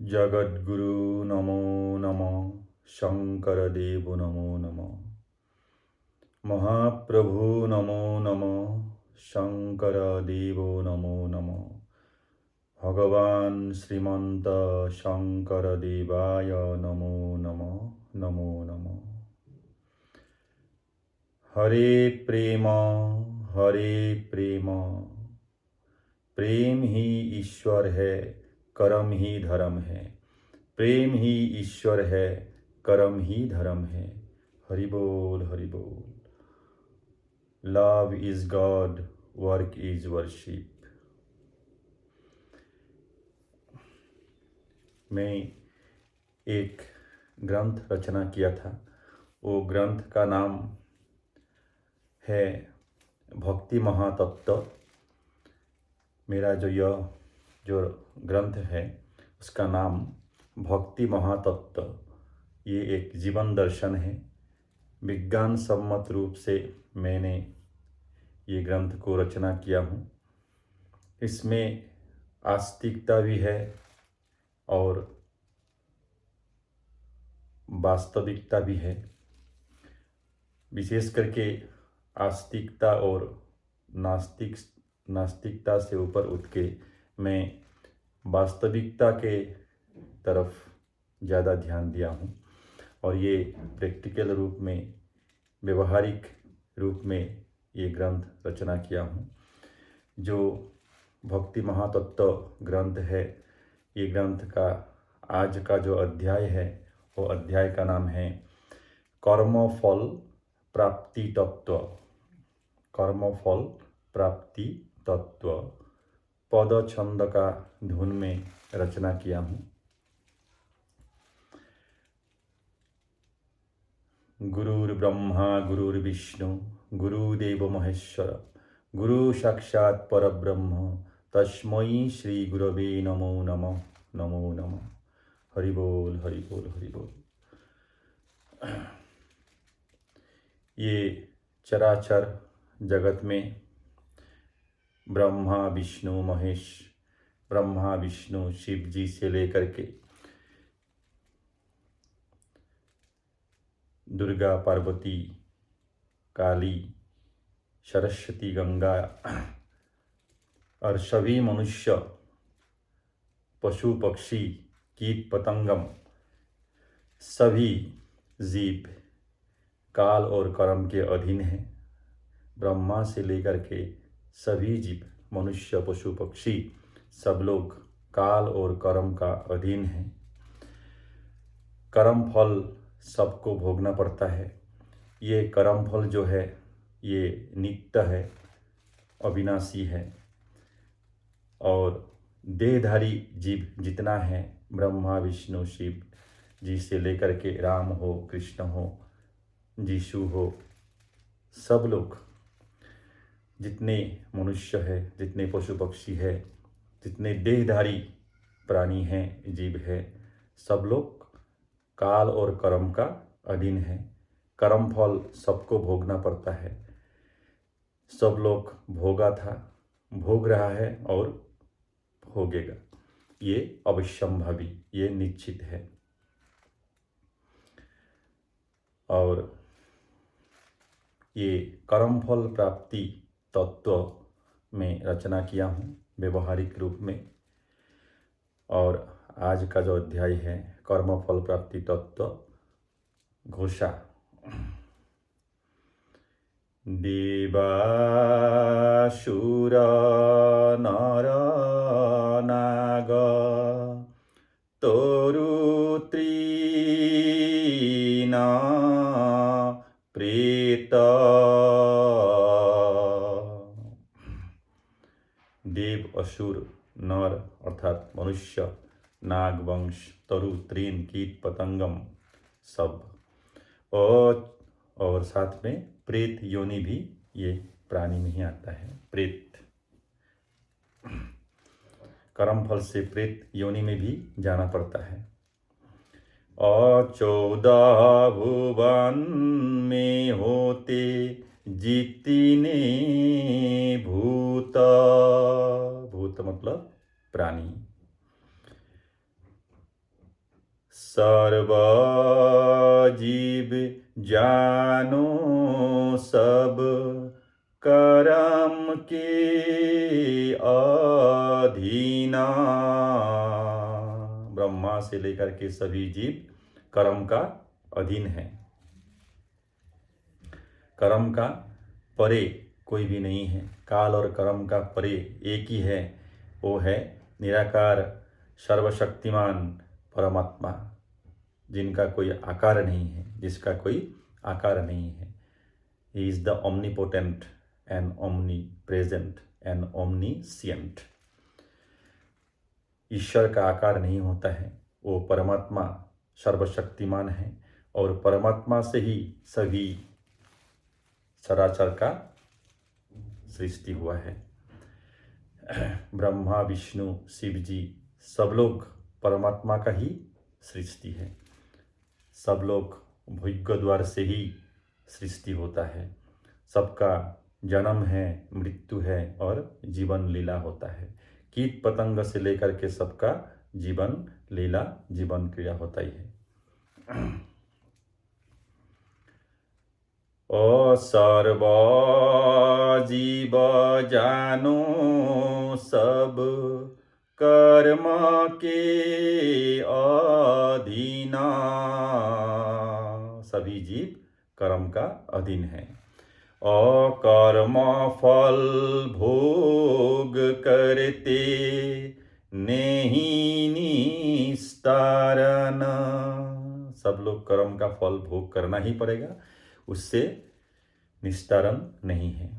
जगद्गुरु नमो नमः। शंकरदेव नमो नमः। महाप्रभु नमो नमः। शंकरदेव नमो नमः। भगवान श्रीमंत शंकरदेवाय नमो नमः। नमो नमः। हरे प्रेम, हरे प्रेम। प्रेम ही ईश्वर है, कर्म ही धर्म है। प्रेम ही ईश्वर है, कर्म ही धर्म है। हरि बोल, हरि बोल। Love is God, work is worship. मैं एक ग्रंथ रचना किया था। वो ग्रंथ का नाम है भक्ति महातत्व। मेरा यह जो ग्रंथ है उसका नाम भक्ति महातत्व। ये एक जीवन दर्शन है। विज्ञान सम्मत रूप से मैंने ये ग्रंथ को रचना किया हूँ। इसमें आस्तिकता भी है और वास्तविकता भी है। विशेष करके आस्तिकता और नास्तिकता से ऊपर उठ के मैं वास्तविकता के तरफ ज़्यादा ध्यान दिया हूँ और ये प्रैक्टिकल रूप में, व्यवहारिक रूप में ये ग्रंथ रचना किया हूँ। जो भक्ति महातत्व ग्रंथ है, ये ग्रंथ का आज का जो अध्याय है वो अध्याय का नाम है कर्मफल प्राप्ति तत्व। कर्मफल प्राप्ति तत्व पद छंद का धुन में रचना किया हूँ। गुरुर्ब्रह्मा गुरुर्विष्णु गुरुदेव महेश्वर गुरु साक्षात् परब्रह्म तस्मै श्री गुरवे नमो नमः। नमो नमः। हरि बोल, हरि बोल, हरि बोल। ये चराचर जगत में ब्रह्मा विष्णु महेश, ब्रह्मा विष्णु शिव जी से लेकर के दुर्गा पार्वती काली सरस्वती गंगा और सभी मनुष्य पशु पक्षी कीट पतंगम सभी जीव काल और कर्म के अधीन हैं। ब्रह्मा से लेकर के सभी जीव मनुष्य पशु पक्षी सब लोग काल और कर्म का अधीन हैं। कर्म फल सबको भोगना पड़ता है। ये कर्म फल जो है ये नित्य है, अविनाशी है और देहधारी जीव जितना है, ब्रह्मा विष्णु शिव जी से लेकर के राम हो, कृष्ण हो, यीशु हो, सब लोग जितने मनुष्य है, जितने पशु पक्षी है, जितने देहधारी प्राणी हैं, जीव है, सब लोग काल और कर्म का अधीन है। कर्म फल सबको भोगना पड़ता है। सब लोग भोगा था, भोग रहा है और भोगेगा। ये अवश्यंभावी, ये निश्चित है। और ये कर्मफल प्राप्ति तत्व में रचना किया हूँ व्यवहारिक रूप में। और आज का जो अध्याय है कर्मफल प्राप्ति तत्व घोषा। देवासुर नर नाग तरु तृण प्रेत। देव, असुर, नर अर्थात मनुष्य, नाग वंश, तरु तृण कीट पतंगम सब और साथ में प्रेत योनि भी ये प्राणी में ही आता है। प्रेत कर्मफल से प्रेत योनि में भी जाना पड़ता है। और 14 भुवन में होते जितने भूत, भूत मतलब प्राणी, सर्व जीव जानो सब कर्म के अधीना। ब्रह्मा से लेकर के सभी जीव कर्म का अधीन है। कर्म का परे कोई भी नहीं है। काल और कर्म का परे एक ही है, वो है निराकार सर्वशक्तिमान परमात्मा, जिनका कोई आकार नहीं है, जिसका कोई आकार नहीं है। He is the omnipotent and omnipresent and omniscient. ईश्वर का आकार नहीं होता है, वो परमात्मा सर्वशक्तिमान है और परमात्मा से ही सभी चराचर का सृष्टि हुआ है। ब्रह्मा विष्णु शिव जी सब लोग परमात्मा का ही सृष्टि है। सब लोग भूग्य द्वार से ही सृष्टि होता है। सबका जन्म है, मृत्यु है और जीवन लीला होता है। कीट पतंग से लेकर के सबका जीवन लीला, जीवन क्रिया होता ही है। ओ सर्व जीव जानो सब कर्म के अधीना। सभी जीव कर्म का अधीन है। अकर्म फल भोग करते नहीं निस्तारण। सब लोग कर्म का फल भोग करना ही पड़ेगा, उससे निस्तारण नहीं है।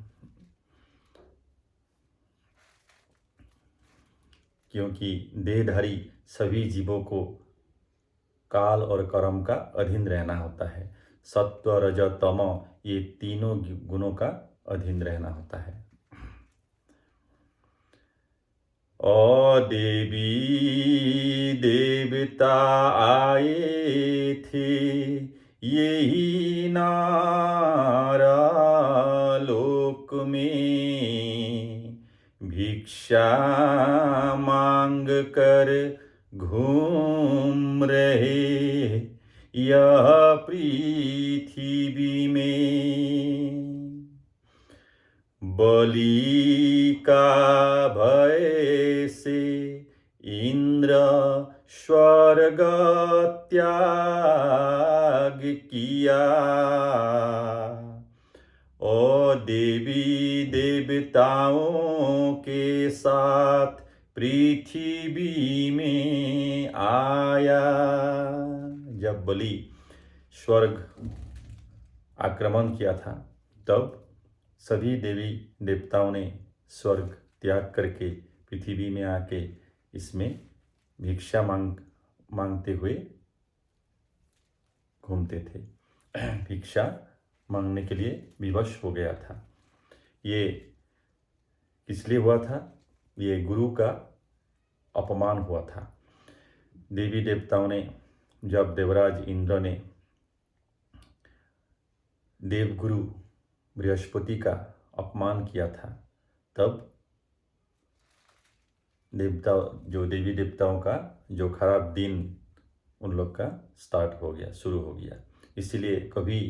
क्योंकि देहधारी सभी जीवों को काल और कर्म का अधीन रहना होता है। सत्व रज तम ये तीनों गुणों का अधीन रहना होता है। ओ देवी देवता आए थे यही नारा लोक में, भिक्षा मांग कर घूम रहे यह पृथ्वी में। बलि का भय से इंद्र स्वर्ग त्याग किया। ओ देवी देवताओं के साथ पृथ्वी में आया। जब बलि स्वर्ग आक्रमण किया था, तब सभी देवी देवताओं ने स्वर्ग त्याग करके पृथ्वी में आके इसमें भिक्षा मांगते हुए घूमते थे। भिक्षा मांगने के लिए विवश हो गया था। ये किस लिए हुआ था? ये गुरु का अपमान हुआ था। देवी देवताओं ने, जब देवराज इंद्र ने देवगुरु बृहस्पति का अपमान किया था, तब देवी देवताओं का जो खराब दिन उन लोग का शुरू हो गया। इसीलिए कभी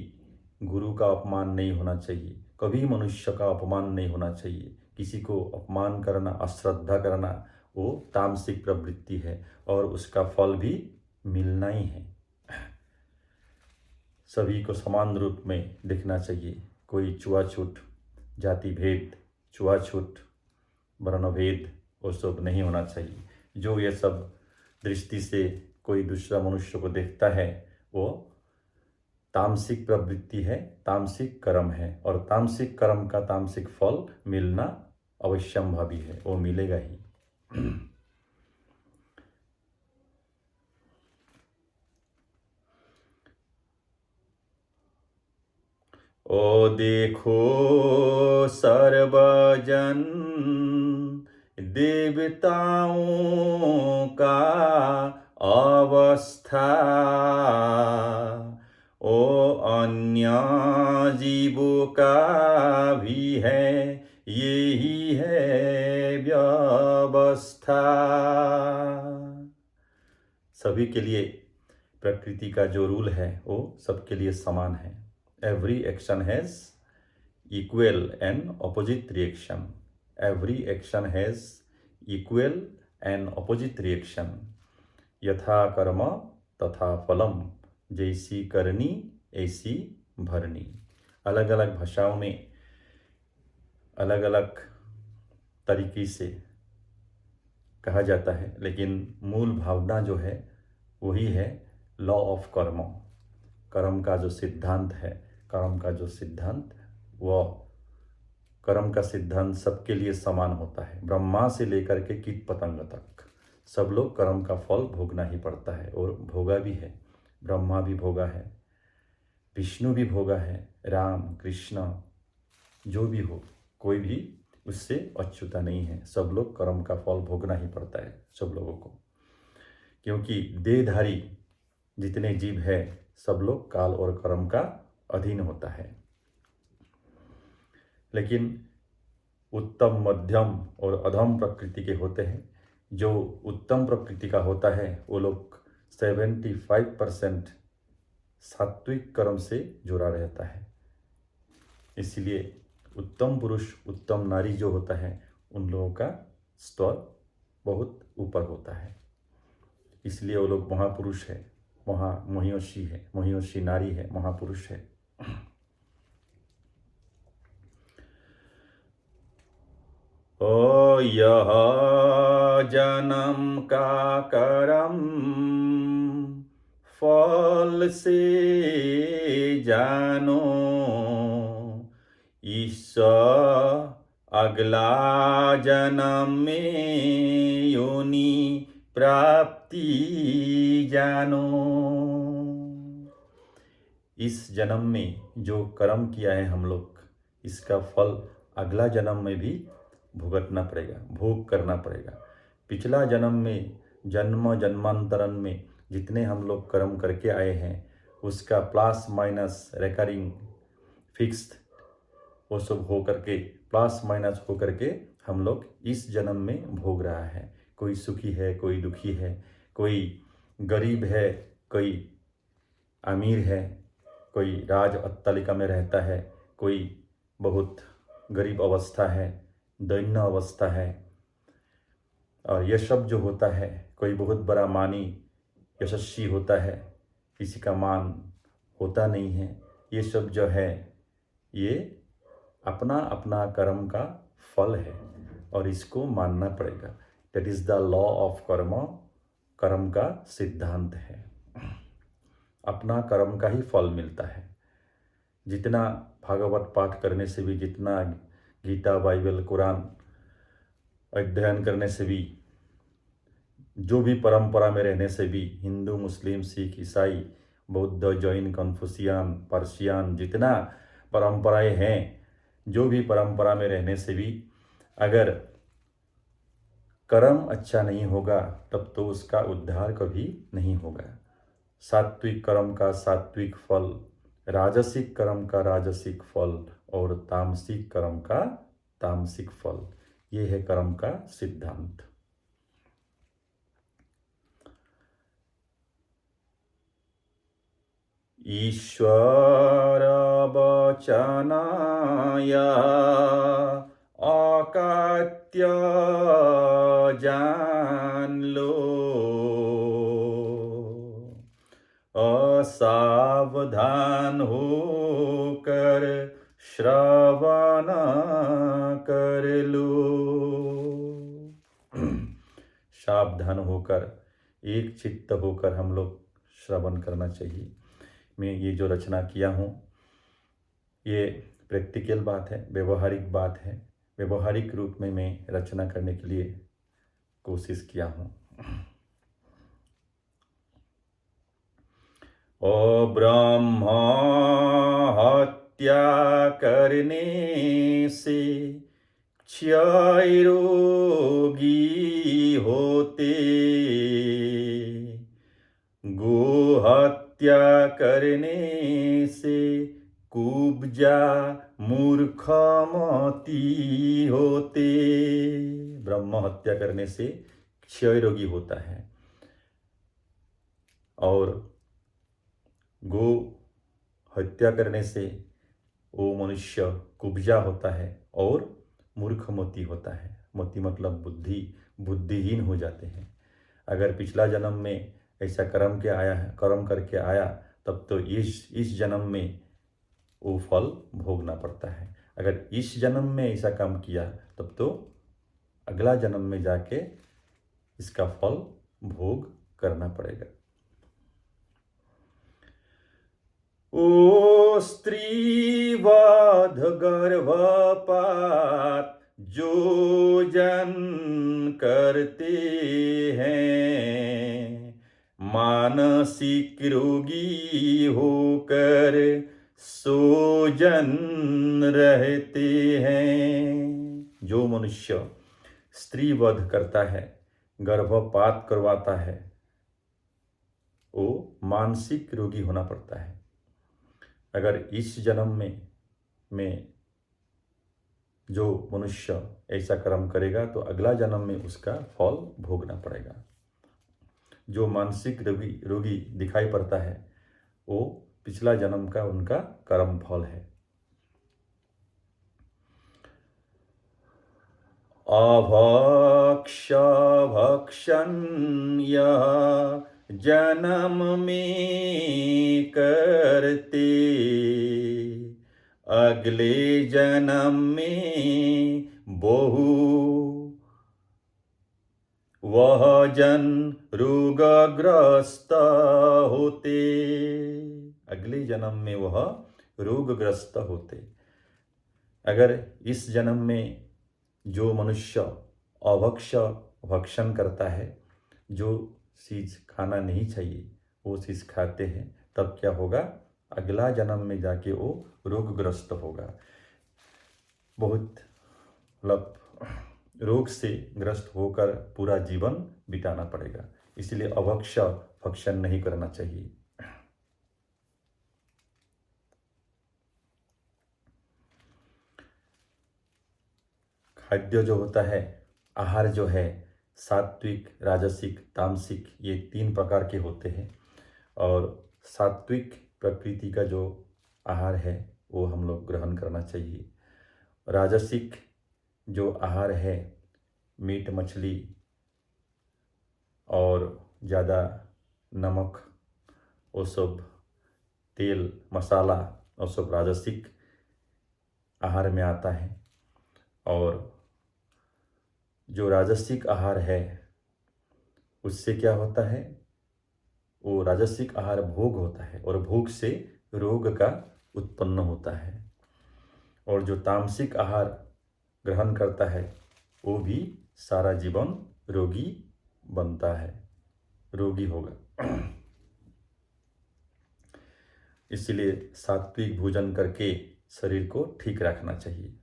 गुरु का अपमान नहीं होना चाहिए, कभी मनुष्य का अपमान नहीं होना चाहिए। किसी को अपमान करना, अश्रद्धा करना, वो तामसिक प्रवृत्ति है और उसका फल भी मिलना ही है। सभी को समान रूप में देखना चाहिए। कोई छुआछूत, जाति भेद, छुआछूत, वर्णभेद वो सब नहीं होना चाहिए। जो ये सब दृष्टि से कोई दूसरा मनुष्य को देखता है, वो तामसिक प्रवृत्ति है, तामसिक कर्म है और तामसिक कर्म का तामसिक फल मिलना अवश्यंभावी है, वो मिलेगा ही। ओ देखो सर्वजन देवताओं का अवस्था, ओ अन्य जीवों का भी है यही है व्यवस्था। सभी के लिए प्रकृति का जो रूल है वो सबके लिए समान है। Every action has equal and opposite reaction. Every action has equal and opposite reaction. यथा कर्म तथा फलम, जैसी करनी ऐसी भरनी। अलग अलग भाषाओं में अलग अलग तरीके से कहा जाता है, लेकिन मूल भावना जो है वही है लॉ ऑफ कर्म। कर्म का जो सिद्धांत है, कर्म का जो सिद्धांत, वह कर्म का सिद्धांत सबके लिए समान होता है। ब्रह्मा से लेकर के कीट पतंग तक सब लोग कर्म का फल भोगना ही पड़ता है, और भोगा भी है। ब्रह्मा भी भोगा है, विष्णु भी भोगा है, राम कृष्ण जो भी हो, कोई भी उससे अछूता नहीं है। सब लोग कर्म का फल भोगना ही पड़ता है सब लोगों को, क्योंकि देहधारी जितने जीव है सब लोग काल और कर्म का अधीन होता है। लेकिन उत्तम, मध्यम और अधम प्रकृति के होते हैं। जो उत्तम प्रकृति का होता है वो लोग 75% सात्विक कर्म से जुड़ा रहता है। इसलिए उत्तम पुरुष, उत्तम नारी जो होता है, उन लोगों का स्तर बहुत ऊपर होता है। इसलिए वो लोग महापुरुष है, महिषी है, महिषी नारी है, महापुरुष है। ओ यह जन्म का करम फल से जानो, ईश्वर अगला जन्म में योनि प्राप्ति जानो। इस जन्म में जो कर्म किया है हम लोग, इसका फल अगला जन्म में भी भुगतना पड़ेगा, भोग करना पड़ेगा। पिछला जन्म में, जन्म जन्मांतरण में जितने हम लोग कर्म करके आए हैं, उसका प्लस माइनस रिकरिंग फिक्स्ड वो सब हो करके, प्लस माइनस हो करके हम लोग इस जन्म में भोग रहा है। कोई सुखी है, कोई दुखी है, कोई गरीब है, कोई अमीर है, कोई राज अट्टालिका में रहता है, कोई बहुत गरीब अवस्था है, दैन्य अवस्था है। और यह सब जो होता है, कोई बहुत बड़ा मानी यशस्वी होता है, किसी का मान होता नहीं है। ये सब जो है ये अपना अपना कर्म का फल है और इसको मानना पड़ेगा। That is the law of कर्म। कर्म का सिद्धांत है, अपना कर्म का ही फल मिलता है। जितना भागवत पाठ करने से भी, जितना गीता, बाइबल, कुरान अध्ययन करने से भी, जो भी परंपरा में रहने से भी, हिंदू, मुस्लिम, सिख, ईसाई, बौद्ध, जैन, कन्फ्यूशियन, पर्शियन, जितना परंपराएं हैं, जो भी परंपरा में रहने से भी अगर कर्म अच्छा नहीं होगा तब तो उसका उद्धार कभी नहीं होगा। सात्विक कर्म का सात्विक फल, राजसिक कर्म का राजसिक फल और तामसिक कर्म का तामसिक फल, ये है कर्म का सिद्धांत। ईश्वर वचनाय अकात्य जान लो, असावधान होकर श्रवण कर लो। सावधान होकर, एक चित्त होकर हम लोग श्रवण करना चाहिए। मैं ये जो रचना किया हूँ ये प्रैक्टिकल बात है, व्यवहारिक बात है। व्यवहारिक रूप में मैं रचना करने के लिए कोशिश किया हूँ। ओ ब्रह्म हत्या करने से क्षय रोगी होते, गो हत्या करने से कुब्जा मूर्खमती होते। ब्रह्म हत्या करने से क्षय रोगी होता है और गो हत्या करने से वो मनुष्य कुब्जा होता है और मूर्खमती होता है। मति मतलब बुद्धिहीन हो जाते हैं। अगर पिछला जन्म में ऐसा कर्म करके आया, तब तो इस जन्म में वो फल भोगना पड़ता है। अगर इस जन्म में ऐसा काम किया, तब तो अगला जन्म में जाके इसका फल भोग करना पड़ेगा। ओ स्त्रीवाद गर्भपात जो जन करते हैं, मानसिक रोगी होकर सो जन रहते हैं। जो मनुष्य स्त्रीवध करता है, गर्भपात करवाता है, वो मानसिक रोगी होना पड़ता है। अगर इस जन्म में जो मनुष्य ऐसा कर्म करेगा, तो अगला जन्म में उसका फल भोगना पड़ेगा। जो मानसिक रोगी दिखाई पड़ता है, वो पिछला जन्म का उनका कर्म फल है। अभक्ष भक्षण यह जन्म में करते, अगले जन्म में बहु वह जन रोगग्रस्त होते। अगले जन्म में वह रोगग्रस्त होते। अगर इस जन्म में जो मनुष्य अभक्ष भक्षण करता है, जो चीज़ खाना नहीं चाहिए वो चीज़ खाते हैं, तब क्या होगा? अगला जन्म में जाके वो रोगग्रस्त होगा। बहुत मतलब रोग से ग्रस्त होकर पूरा जीवन बिताना पड़ेगा। इसलिए अभक्ष भक्षण नहीं करना चाहिए। खाद्य जो होता है, आहार जो है, सात्विक, राजसिक, तामसिक, ये 3 प्रकार के होते हैं। और सात्विक प्रकृति का जो आहार है वो हम लोग ग्रहण करना चाहिए। राजसिक जो आहार है, मीट मछली और ज़्यादा नमक, वो सब तेल मसाला, वो सब राजसिक आहार में आता है। और जो राजसिक आहार है, उससे क्या होता है? वो राजसिक आहार भोग होता है और भोग से रोग का उत्पन्न होता है। और जो तामसिक आहार ग्रहण करता है, वो भी सारा जीवन रोगी बनता है, रोगी होगा। इसलिए सात्विक भोजन करके शरीर को ठीक रखना चाहिए।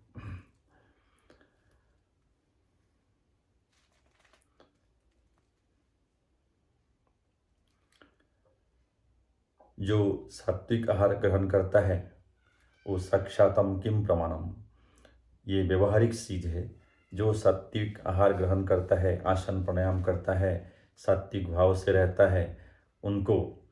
जो सात्विक आहार ग्रहण करता है, वो साक्षातम किम प्रमाणम, ये व्यवहारिक चीज है। जो सात्विक आहार ग्रहण करता है, आसन प्राणायाम करता है, सात्विक भाव से रहता है, उनको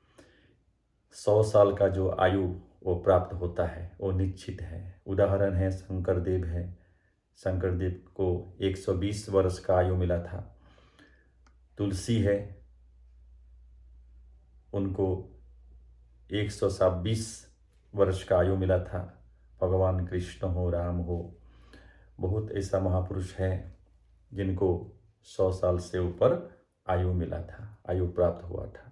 100 साल का जो आयु वो प्राप्त होता है, वो निश्चित है। उदाहरण है शंकरदेव है। शंकरदेव को 120 वर्ष का आयु मिला था। तुलसी है, उनको 126 वर्ष का आयु मिला था। भगवान कृष्ण हो, राम हो, बहुत ऐसा महापुरुष है जिनको 100 साल से ऊपर आयु मिला था, आयु प्राप्त हुआ था।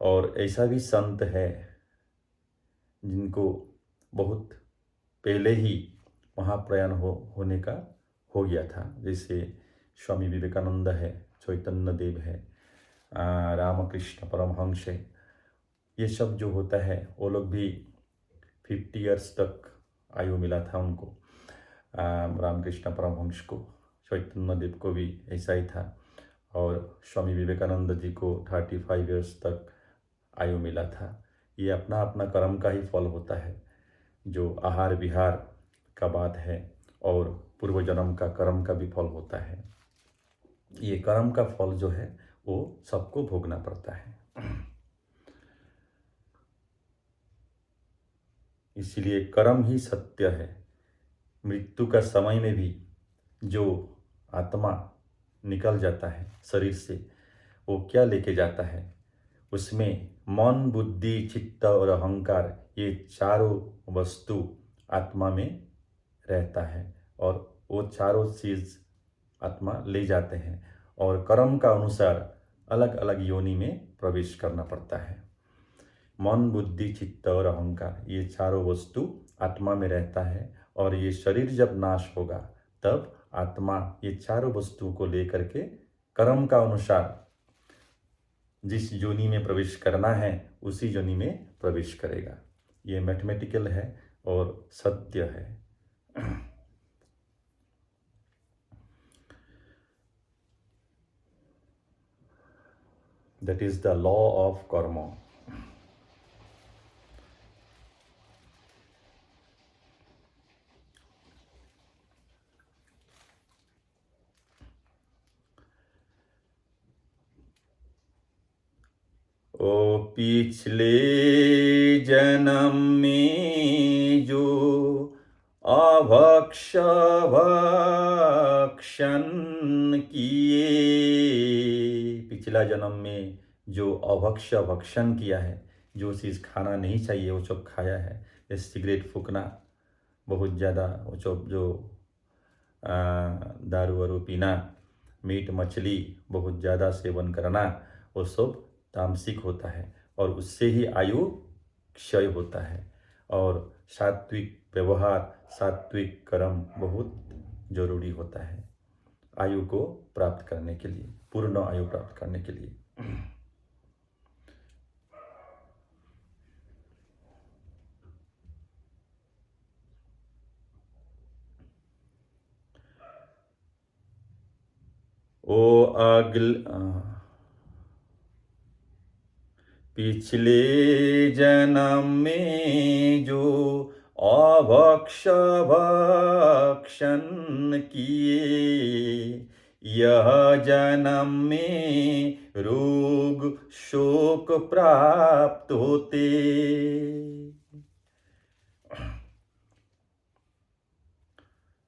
और ऐसा भी संत है जिनको बहुत पहले ही महाप्रयाण होने का हो गया था। जैसे स्वामी विवेकानंद है, चैतन्य देव है, रामकृष्ण परमहंस है। ये सब जो होता है, वो लोग भी 50 ईयर्स तक आयु मिला था उनको। रामकृष्ण परमहंस को, चैतन्य देव को भी ऐसा ही था। और स्वामी विवेकानंद जी को 35 ईयर्स तक आयु मिला था। ये अपना अपना कर्म का ही फल होता है। जो आहार विहार का बात है और पूर्व जन्म का कर्म का भी फल होता है। ये कर्म का फल जो है वो सबको भोगना पड़ता है। इसलिए कर्म ही सत्य है। मृत्यु का समय में भी जो आत्मा निकल जाता है शरीर से, वो क्या लेके जाता है? उसमें मन, बुद्धि, चित्त और अहंकार, ये चारों वस्तु आत्मा में रहता है और वो चारों चीज़ आत्मा ले जाते हैं और कर्म का अनुसार अलग अलग योनि में प्रवेश करना पड़ता है। मन, बुद्धि, चित्त और अहंकार, ये चारों वस्तु आत्मा में रहता है और ये शरीर जब नाश होगा तब आत्मा ये चारों वस्तुओं को लेकर के कर्म का अनुसार जिस योनि में प्रवेश करना है उसी योनि में प्रवेश करेगा। ये मैथमेटिकल है और सत्य है। That is the law of karma. ओ पिछले जन्म में जो अभक्ष भक्षण किए, पिछला जन्म में जो अभक्ष भक्षण किया है, जो चीज़ खाना नहीं चाहिए वो सब खाया है, जैसे सिगरेट फूकना, बहुत ज़्यादा वो सब जो दारू वारू पीना, मीट मछली बहुत ज़्यादा सेवन करना, वो सब तामसिक होता है और उससे ही आयु क्षय होता है। और सात्विक व्यवहार, सात्विक कर्म बहुत जरूरी होता है आयु को प्राप्त करने के लिए, पूर्ण आयु प्राप्त करने के लिए। ओ पिछले जन्म में जो अभक्ष भक्षण किए, यह जन्म में रोग शोक प्राप्त होते।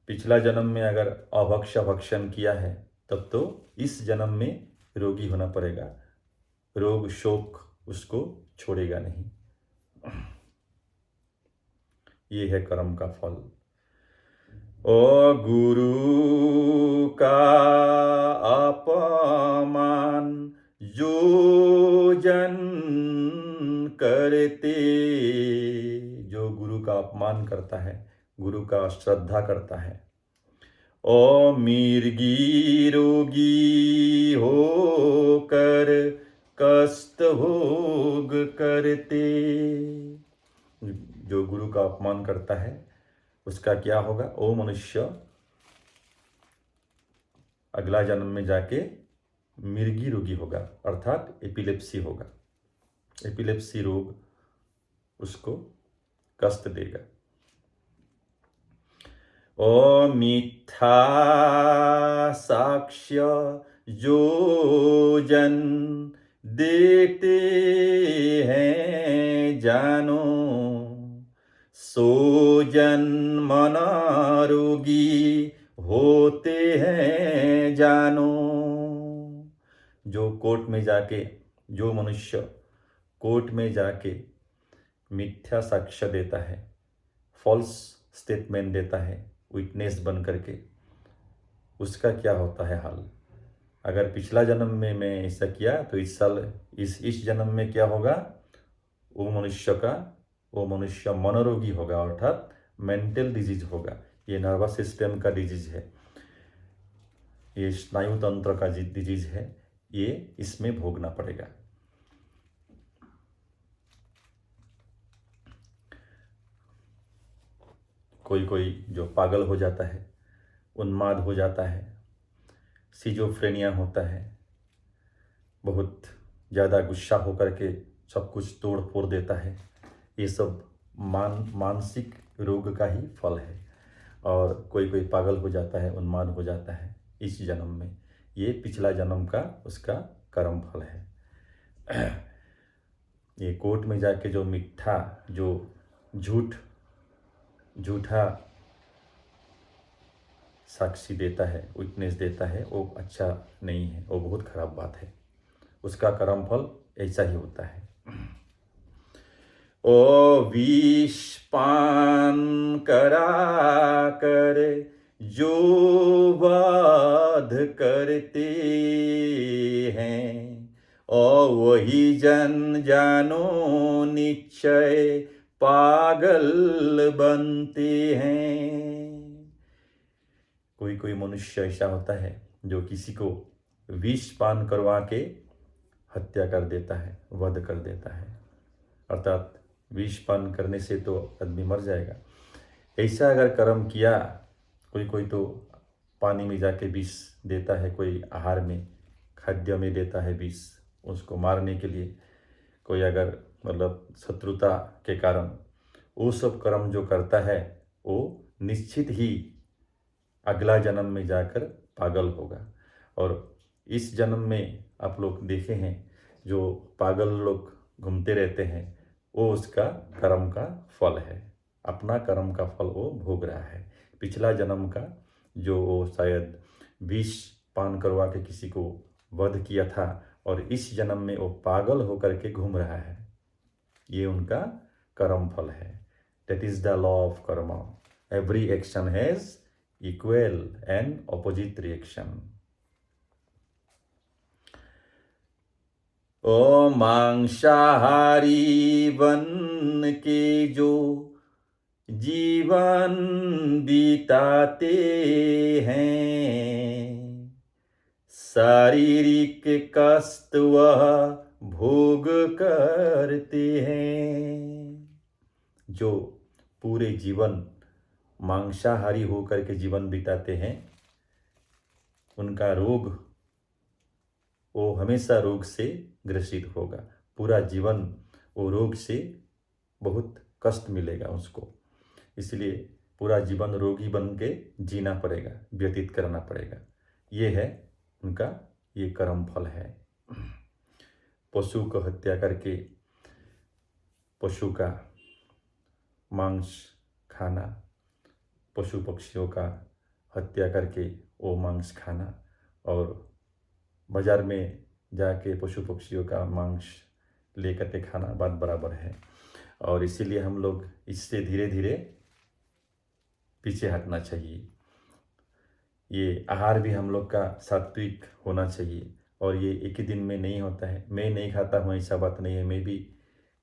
पिछला जन्म में अगर अभक्ष भक्षण किया है तब तो इस जन्म में रोगी होना पड़ेगा, रोग शोक उसको छोड़ेगा नहीं। ये है कर्म का फल। ओ गुरु का अपमान जो जन करते, जो गुरु का अपमान करता है, गुरु का श्रद्धा करता है, ओ मिर्गी रोगी होकर कष्ट भोग करते। जो गुरु का अपमान करता है उसका क्या होगा? ओ मनुष्य अगला जन्म में जाके मिर्गी रोगी होगा, अर्थात एपिलेप्सी होगा। एपिलेप्सी रोग उसको कष्ट देगा। ओ मिथ्या साक्ष्य जो जन देते हैं जानो, सो जन मनारोगी होते हैं जानो। जो कोर्ट में जाके, जो मनुष्य कोर्ट में जाके मिथ्या साक्ष्य देता है, फॉल्स स्टेटमेंट देता है विटनेस बन करके, उसका क्या होता है हाल? अगर पिछला जन्म में मैं ऐसा किया तो इस साल इस जन्म में क्या होगा? वो मनुष्य मनोरोगी होगा, अर्थात मेंटल डिजीज होगा। ये नर्वस सिस्टम का डिजीज है, ये स्नायु तंत्र का डिजीज है, ये इसमें भोगना पड़ेगा। कोई जो पागल हो जाता है, उन्माद हो जाता है, सिजोफ्रेनिया होता है, बहुत ज़्यादा गुस्सा होकर के सब कुछ तोड़ फोड़ देता है, ये सब मानसिक रोग का ही फल है। और कोई पागल हो जाता है, उन्माद हो जाता है इस जन्म में, ये पिछला जन्म का उसका कर्म फल है। ये कोर्ट में जाके जो मिथ्या, जो झूठ झूठा साक्षी देता है, विटनेस देता है, वो अच्छा नहीं है, वो बहुत खराब बात है। उसका कर्मफल ऐसा ही होता है। ओ विष पान करा कर जो वध करते हैं, और वही जन जानो निश्चय पागल बनते हैं। कोई कोई मनुष्य ऐसा होता है जो किसी को विष पान करवा के हत्या कर देता है, वध कर देता है। अर्थात विष पान करने से तो आदमी मर जाएगा। ऐसा अगर कर्म किया, कोई कोई तो पानी में जाके विष देता है, कोई आहार में, खाद्य में देता है विष उसको मारने के लिए। कोई अगर मतलब शत्रुता के कारण वो सब कर्म जो करता है, वो निश्चित ही अगला जन्म में जाकर पागल होगा। और इस जन्म में आप लोग देखे हैं जो पागल लोग घूमते रहते हैं, वो उसका कर्म का फल है, अपना कर्म का फल वो भोग रहा है। पिछला जन्म का जो वो शायद विष पान करवा के किसी को वध किया था, और इस जन्म में वो पागल होकर के घूम रहा है, ये उनका कर्म फल है। That is the law of karma. Every action has equal and opposite reaction. ओ मांसाहारी बन के जो जीवन बिताते हैं, शारीरिक कष्ट वह भोग करते हैं। जो पूरे जीवन मांसाहारी होकर के जीवन बिताते हैं, उनका रोग, वो हमेशा रोग से ग्रसित होगा। पूरा जीवन वो रोग से बहुत कष्ट मिलेगा उसको। इसलिए पूरा जीवन रोगी बन के जीना पड़ेगा, व्यतीत करना पड़ेगा। ये है उनका, ये कर्म फल है। पशु को हत्या करके पशु का मांस खाना, पशु पक्षियों का हत्या करके वो मांस खाना, और बाजार में जाके पशु पक्षियों का मांस लेकर के खाना, बात बराबर है। और इसीलिए हम लोग इससे धीरे धीरे पीछे हटना चाहिए। ये आहार भी हम लोग का सात्विक होना चाहिए, और ये एक ही दिन में नहीं होता है। मैं नहीं खाता हूँ ऐसा बात नहीं है, मैं भी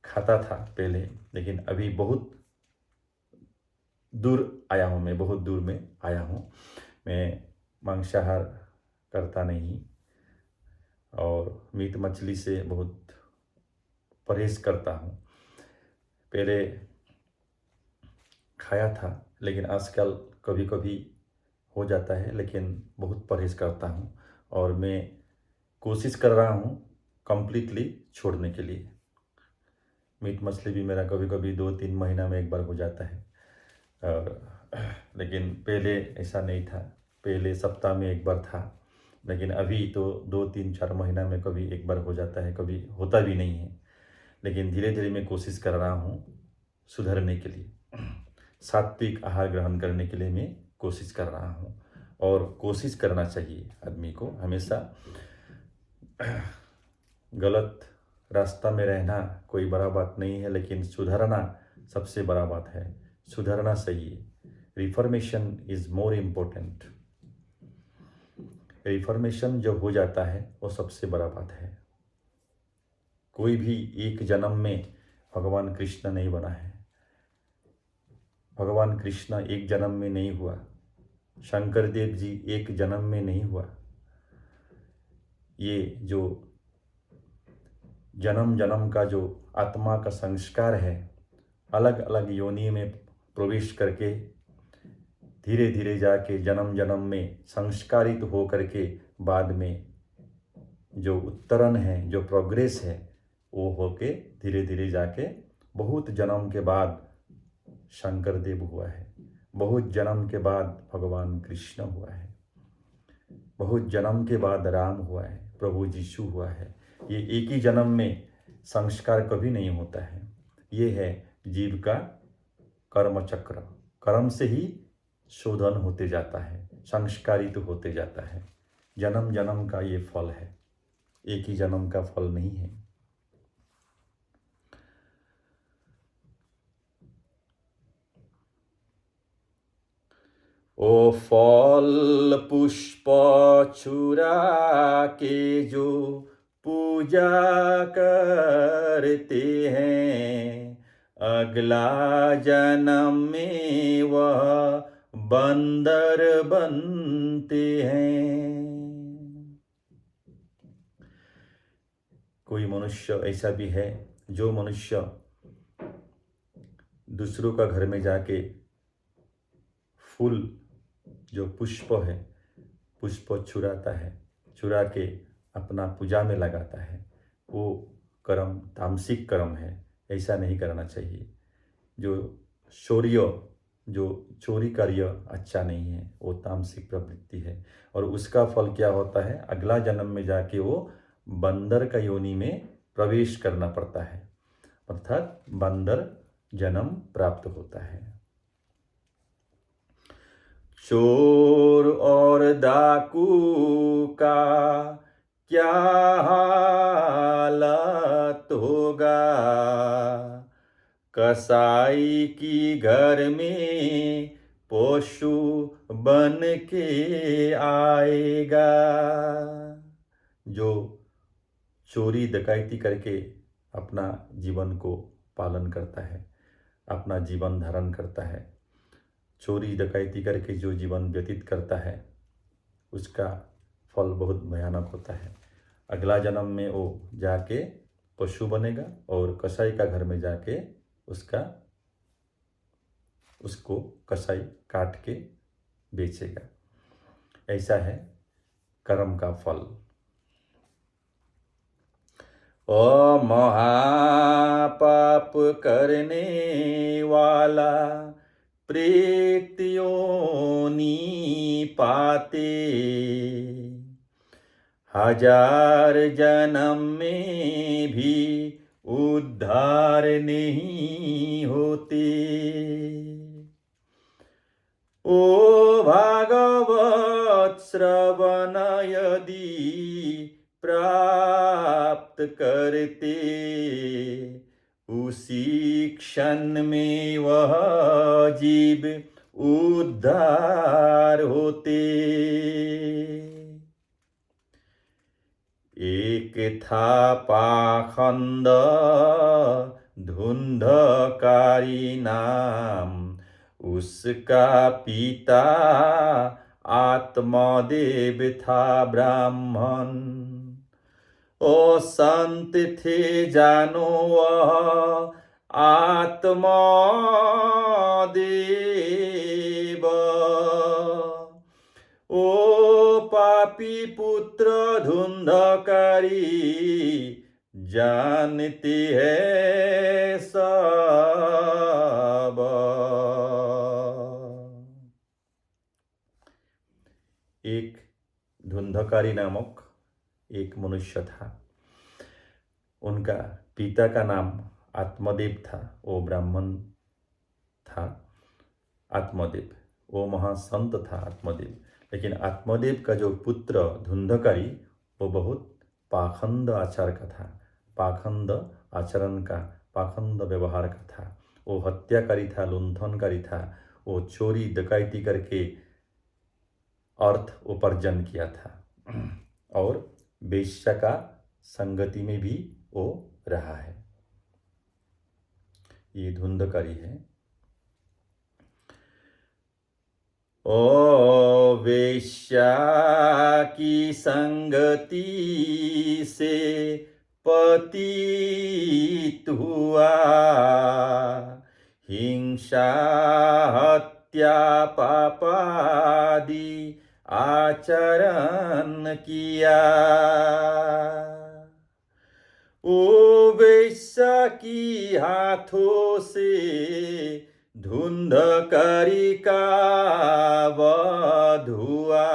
खाता था पहले, लेकिन अभी बहुत दूर आया हूँ, मैं बहुत दूर में आया हूँ। मैं मांसाहार करता नहीं, और मीट मछली से बहुत परहेज करता हूँ। पहले खाया था, लेकिन आजकल कभी कभी हो जाता है, लेकिन बहुत परहेज करता हूँ। और मैं कोशिश कर रहा हूँ कम्प्लीटली छोड़ने के लिए। मीट मछली भी मेरा कभी कभी 2-3 महीना में एक बार हो जाता है, और लेकिन पहले ऐसा नहीं था। पहले सप्ताह में एक बार था, लेकिन अभी तो 2-3-4 महीना में कभी एक बार हो जाता है, कभी होता भी नहीं है। लेकिन धीरे धीरे मैं कोशिश कर रहा हूँ सुधरने के लिए, सात्विक आहार ग्रहण करने के लिए मैं कोशिश कर रहा हूँ। और कोशिश करना चाहिए आदमी को हमेशा। गलत रास्ता में रहना कोई बड़ा बात नहीं है, लेकिन सुधरना सबसे बड़ा बात है। सुधरना सही है। Reformation is more important. Reformation जो हो जाता है वो सबसे बड़ा बात है। कोई भी एक जन्म में भगवान कृष्ण नहीं बना है। भगवान कृष्ण एक जन्म में नहीं हुआ। शंकर देव जी एक जन्म में नहीं हुआ। ये जो जन्म जन्म का जो आत्मा का संस्कार है, अलग अलग योनि में प्रवेश करके धीरे धीरे जाके जन्म जन्म में संस्कारित हो करके बाद में जो उत्तरण है, जो प्रोग्रेस है, वो होके धीरे धीरे जाके बहुत जन्म के बाद शंकर देव हुआ है। बहुत जन्म के बाद भगवान कृष्ण हुआ है। बहुत जन्म के बाद राम हुआ है, प्रभु यीशु हुआ है। ये एक ही जन्म में संस्कार कभी नहीं होता है। ये है जीव का कर्म चक्र। कर्म से ही शोधन होते जाता है, संस्कारित होते जाता है। जन्म जन्म का ये फल है, एक ही जन्म का फल नहीं है। ओ फल पुष्प चुरा के जो पूजा करते हैं, अगला जन्म में वह बंदर बनते हैं। कोई मनुष्य ऐसा भी है जो मनुष्य दूसरों का घर में जाके फूल जो पुष्प है, पुष्प चुराता है, चुरा के अपना पूजा में लगाता है, वो कर्म तामसिक कर्म है। ऐसा नहीं करना चाहिए। जो जो चोरी कार्य अच्छा नहीं है, वो तामसिक प्रवृत्ति है। और उसका फल क्या होता है? अगला जन्म में जाके वो बंदर का योनि में प्रवेश करना पड़ता है, अर्थात बंदर जन्म प्राप्त होता है। चोर और डाकू का क्या हालत होगा, कसाई की घर में पशु बन के आएगा। जो चोरी डकैती करके अपना जीवन को पालन करता है, अपना जीवन धारण करता है, चोरी डकैती करके जो जीवन व्यतीत करता है, उसका फल बहुत भयानक होता है। अगला जन्म में वो जाके पशु बनेगा और कसाई का घर में जाके उसको कसाई काट के बेचेगा। ऐसा है कर्म का फल। ओ महापाप करने वाला प्रेत योनि पाते, हजार जन्म में भी उद्धार नहीं होते। ओ भागवत श्रवण यदि प्राप्त करते, उसी क्षण में वह जीव उद्धार होते। एक था पाखंड धुंधकारी नाम, उसका पिता आत्मदेव था ब्राह्मण। ओ संत थे जानो वह आत्मदेव, ओ पापी पुत्र धुंधकारी जानते हैं सब। एक धुंधकारी नामक एक मनुष्य था। उनका पिता का नाम आत्मदेव था, वो ब्राह्मण था आत्मदेव, वो महासंत था आत्मदेव। लेकिन आत्मदेव का जो पुत्र धुंधकारी, वो बहुत पाखंड आचार का था, पाखंड आचरण का, पाखंड व्यवहार का था। वो हत्याकारी था, लुंठनकारी था। वो चोरी डकैती करके अर्थ उपार्जन किया था और वेश्या का संगति में भी वो रहा है। ये धुंधकारी है। ओ वेश्या की संगति से पतित हुआ, हिंसा हत्या पापादि आचरण किया। ओ वेश्या की हाथों से धुंधकारी का वध हुआ,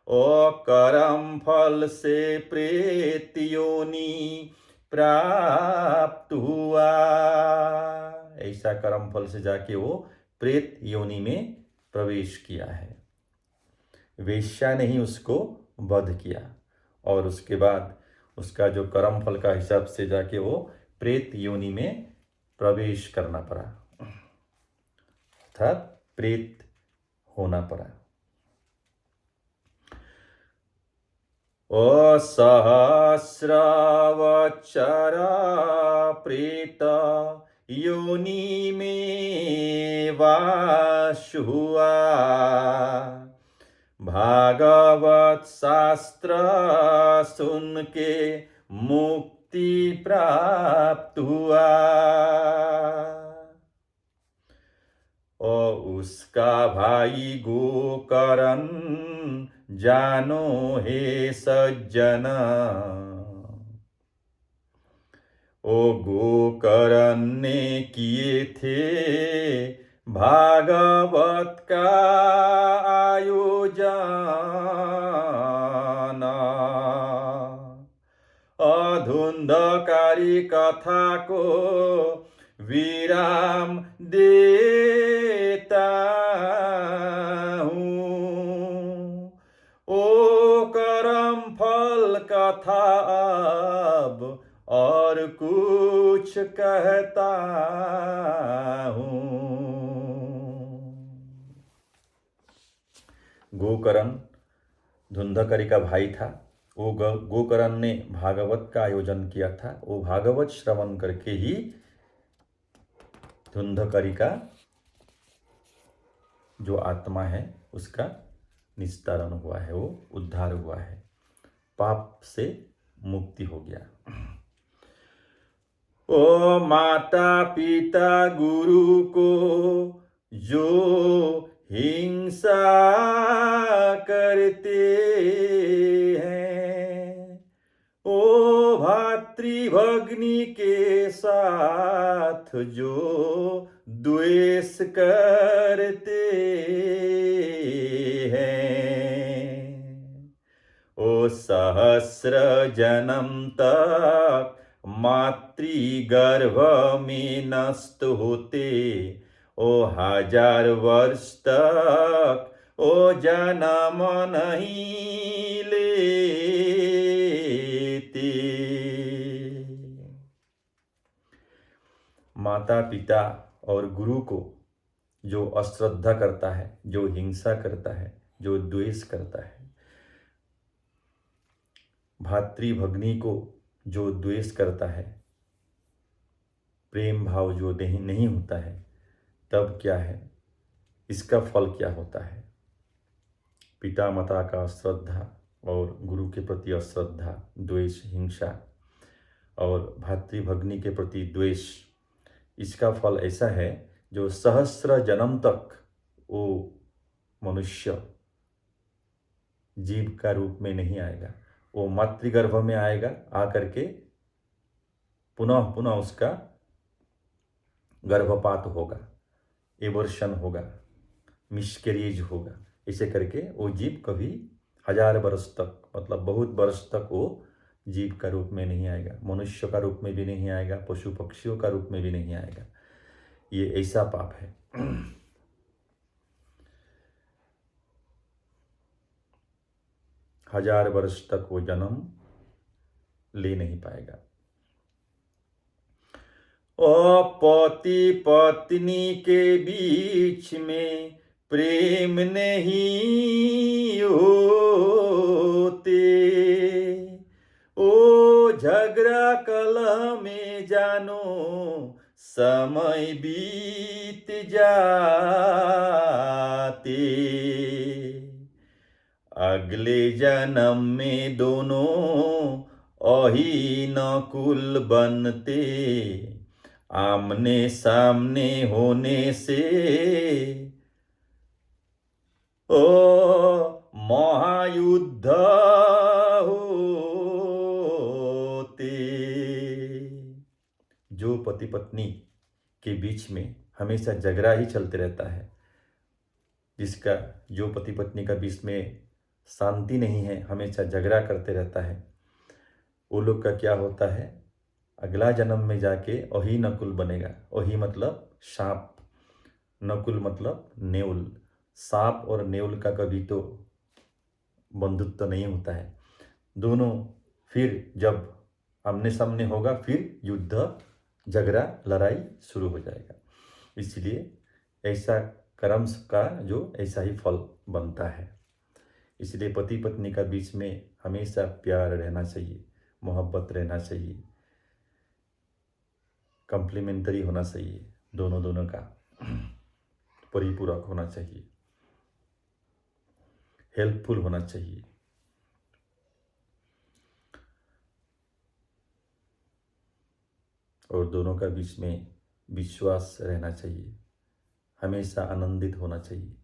ओ कर्म फल से प्रेत योनि प्राप्त हुआ। ऐसा कर्म फल से जाके वो प्रेत योनि में प्रवेश किया है। वेश्या ने ही उसको वध किया और उसके बाद उसका जो कर्म फल का हिसाब से जाके वो प्रेत योनि में प्रवेश करना पड़ा, अर्थात प्रेत होना पड़ा। असहस्रवत्सरा प्रेत योनि में वास हुआ, भागवत शास्त्र सुन के मुक्ति प्राप्त हुआ। और उसका भाई गोकर्ण जानो हे सज्जन, ओ गोकर्ण ने किए थे भागवत का आयोजन, अधुंधकारी कथा को विराम देता हूँ, ओ कर्म फल कथा अब और कुछ कहता हूँ। गोकर्ण धुंधकारी का भाई था। वो गोकर्ण ने भागवत का आयोजन किया था। वो भागवत श्रवण करके ही धुंधकारी का जो आत्मा है उसका निस्तारण हुआ है, वो उद्धार हुआ है, पाप से मुक्ति हो गया। ओ माता पिता गुरु को जो हिंसा करते हैं, ओ भातृभग्नि के साथ जो द्वेष करते हैं, ओ सहस्र जन्म तक मातृगर्भ में नष्ट होते, ओ 1000 वर्ष तक ओ जन्म नहीं लेते। माता पिता और गुरु को जो अश्रद्धा करता है, जो हिंसा करता है, जो द्वेष करता है, भातृभग्नि को जो द्वेष करता है, प्रेम भाव जो नहीं होता है, तब क्या है, इसका फल क्या होता है? पिता माता का अश्रद्धा और गुरु के प्रति अश्रद्धा, द्वेष, हिंसा और भातृभग्नि के प्रति द्वेष, इसका फल ऐसा है जो सहस्र जन्म तक वो मनुष्य जीव का रूप में नहीं आएगा। वो मातृगर्भ में आएगा, आकर के पुनः पुनः उसका गर्भपात होगा, एबॉर्शन होगा, मिसकैरेज होगा। ऐसे करके वो जीव कभी 1000 वर्ष तक, मतलब बहुत वर्ष तक वो जीव का रूप में नहीं आएगा, मनुष्य का रूप में भी नहीं आएगा, पशु पक्षियों का रूप में भी नहीं आएगा। ये ऐसा पाप है। 1000 वर्ष तक वो जन्म ले नहीं पाएगा। और पति पत्नी के बीच में प्रेम नहीं होते, ओ झगड़ा कलह में जानो समय बीत जाते, अगले जन्म में दोनों अही नकुल बनते, आमने सामने होने से ओ महायुद्ध होते। जो पति पत्नी के बीच में हमेशा झगड़ा ही चलते रहता है, जिसका जो पति पत्नी का बीच में शांति नहीं है, हमेशा झगड़ा करते रहता है, वो लोग का क्या होता है, अगला जन्म में जाके अही नकुल बनेगा। अही मतलब सांप, नकुल मतलब नेउल। सांप और नेउल का कभी तो बंधुत्व तो नहीं होता है। दोनों फिर जब आमने सामने होगा फिर युद्ध, झगड़ा, लड़ाई शुरू हो जाएगा। इसलिए ऐसा कर्म का जो ऐसा ही फल बनता है। इसलिए पति पत्नी का बीच में हमेशा प्यार रहना चाहिए, मोहब्बत रहना चाहिए, कॉम्प्लीमेंट्री होना चाहिए, दोनों का परिपूरक होना चाहिए, हेल्पफुल होना चाहिए। और दोनों का बीच में विश्वास रहना चाहिए, हमेशा आनंदित होना चाहिए।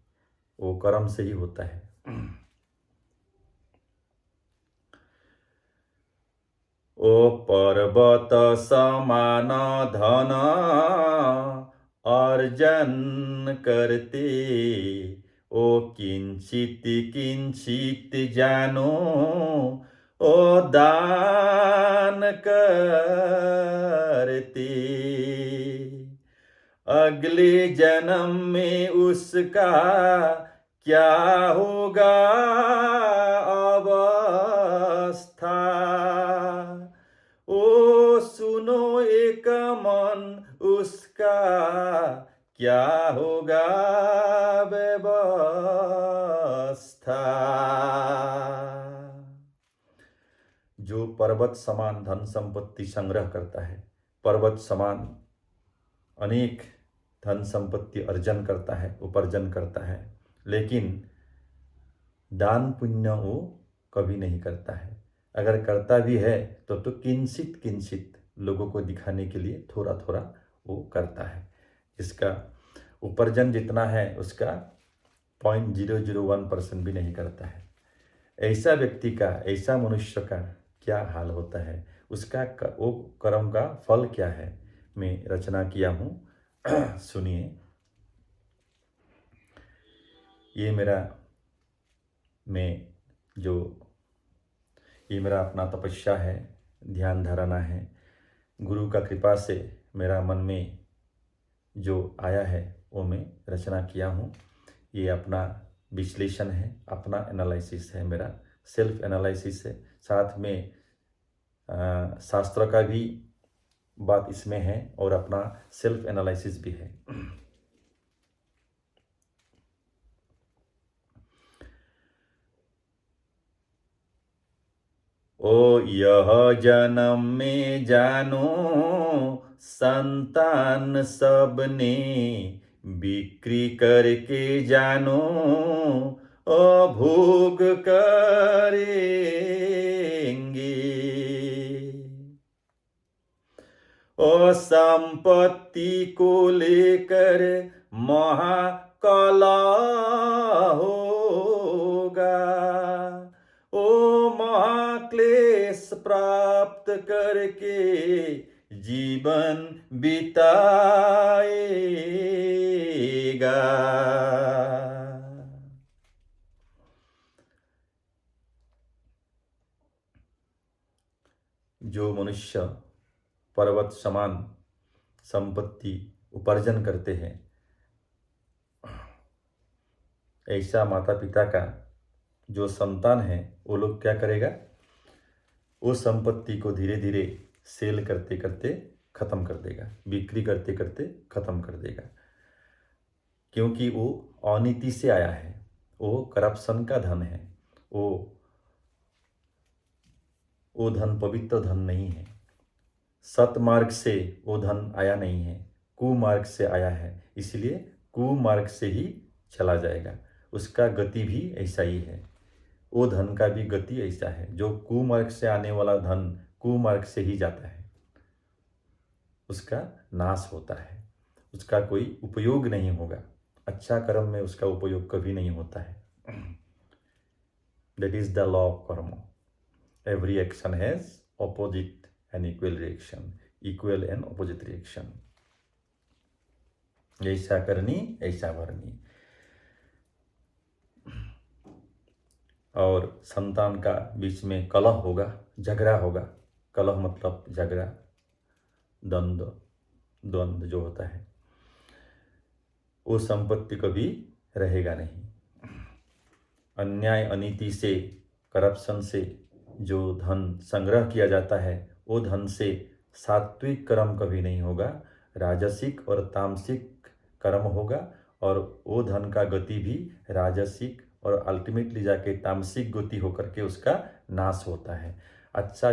वो कर्म से ही होता है। ओ पर्वत समान धन अर्जन करते, ओ किंचित किंचित जानो, ओ दान करते। अगले जन्म में उसका क्या होगा अवस्था, ओ सुनो एक मन उसका क्या होगा व्यवस्था। जो पर्वत समान धन संपत्ति संग्रह करता है, पर्वत समान अनेक धन संपत्ति अर्जन करता है, उपार्जन करता है, लेकिन दान पुण्य वो कभी नहीं करता है। अगर करता भी है तो किंचित किंचित लोगों को दिखाने के लिए थोड़ा थोड़ा वो करता है। इसका उपार्जन जितना है उसका 0.001% भी नहीं करता है। ऐसा व्यक्ति का, ऐसा मनुष्य का क्या हाल होता है, उसका वो कर्म का फल क्या है, मैं रचना किया हूँ। सुनिए। ये मेरा अपना तपस्या है, ध्यान धारणा है। गुरु का कृपा से मेरा मन में जो आया है वो मैं रचना किया हूँ। ये अपना विश्लेषण है, अपना एनालिसिस है, मेरा सेल्फ एनालिसिस है। साथ में शास्त्र का भी बात इसमें है और अपना सेल्फ एनालिसिस भी है। ओ यह जन्म में जानो संतान सबने बिक्री करके जानो, ओ भोग करेंगे। ओ संपत्ति को लेकर महाकलह होगा, ओ महाक्लेश प्राप्त करके जीवन बिताएगा। जो मनुष्य पर्वत समान संपत्ति उपार्जन करते हैं, ऐसा माता पिता का जो संतान है वो लोग क्या करेगा, वो संपत्ति को धीरे धीरे सेल करते करते खत्म कर देगा, बिक्री करते करते खत्म कर देगा। क्योंकि वो अनीति से आया है, वो करप्शन का धन है, वो धन पवित्र धन नहीं है। सतमार्ग से वो धन आया नहीं है, कुमार्ग से आया है, इसलिए कुमार्ग से ही चला जाएगा। उसका गति भी ऐसा ही है, वो धन का भी गति ऐसा है। जो कुमार्ग से आने वाला धन कुमार्ग से ही जाता है, उसका नाश होता है, उसका कोई उपयोग नहीं होगा। अच्छा कर्म में उसका उपयोग कभी नहीं होता है। That is the law of karma. Every action has opposite and equal reaction, equal and opposite reaction. ऐसा करनी ऐसा भरनी। और संतान का बीच में कलह होगा, झगड़ा होगा। कलह मतलब झगड़ा, द्वंद्व जो होता है। वो संपत्ति कभी रहेगा नहीं। अन्याय अनीति से, करप्शन से जो धन संग्रह किया जाता है, वो धन से सात्विक कर्म कभी नहीं होगा, राजसिक और तामसिक कर्म होगा, और वो धन का गति भी राजसिक और अल्टीमेटली जाके तामसिक गति होकर के उसका नाश होता है। अच्छा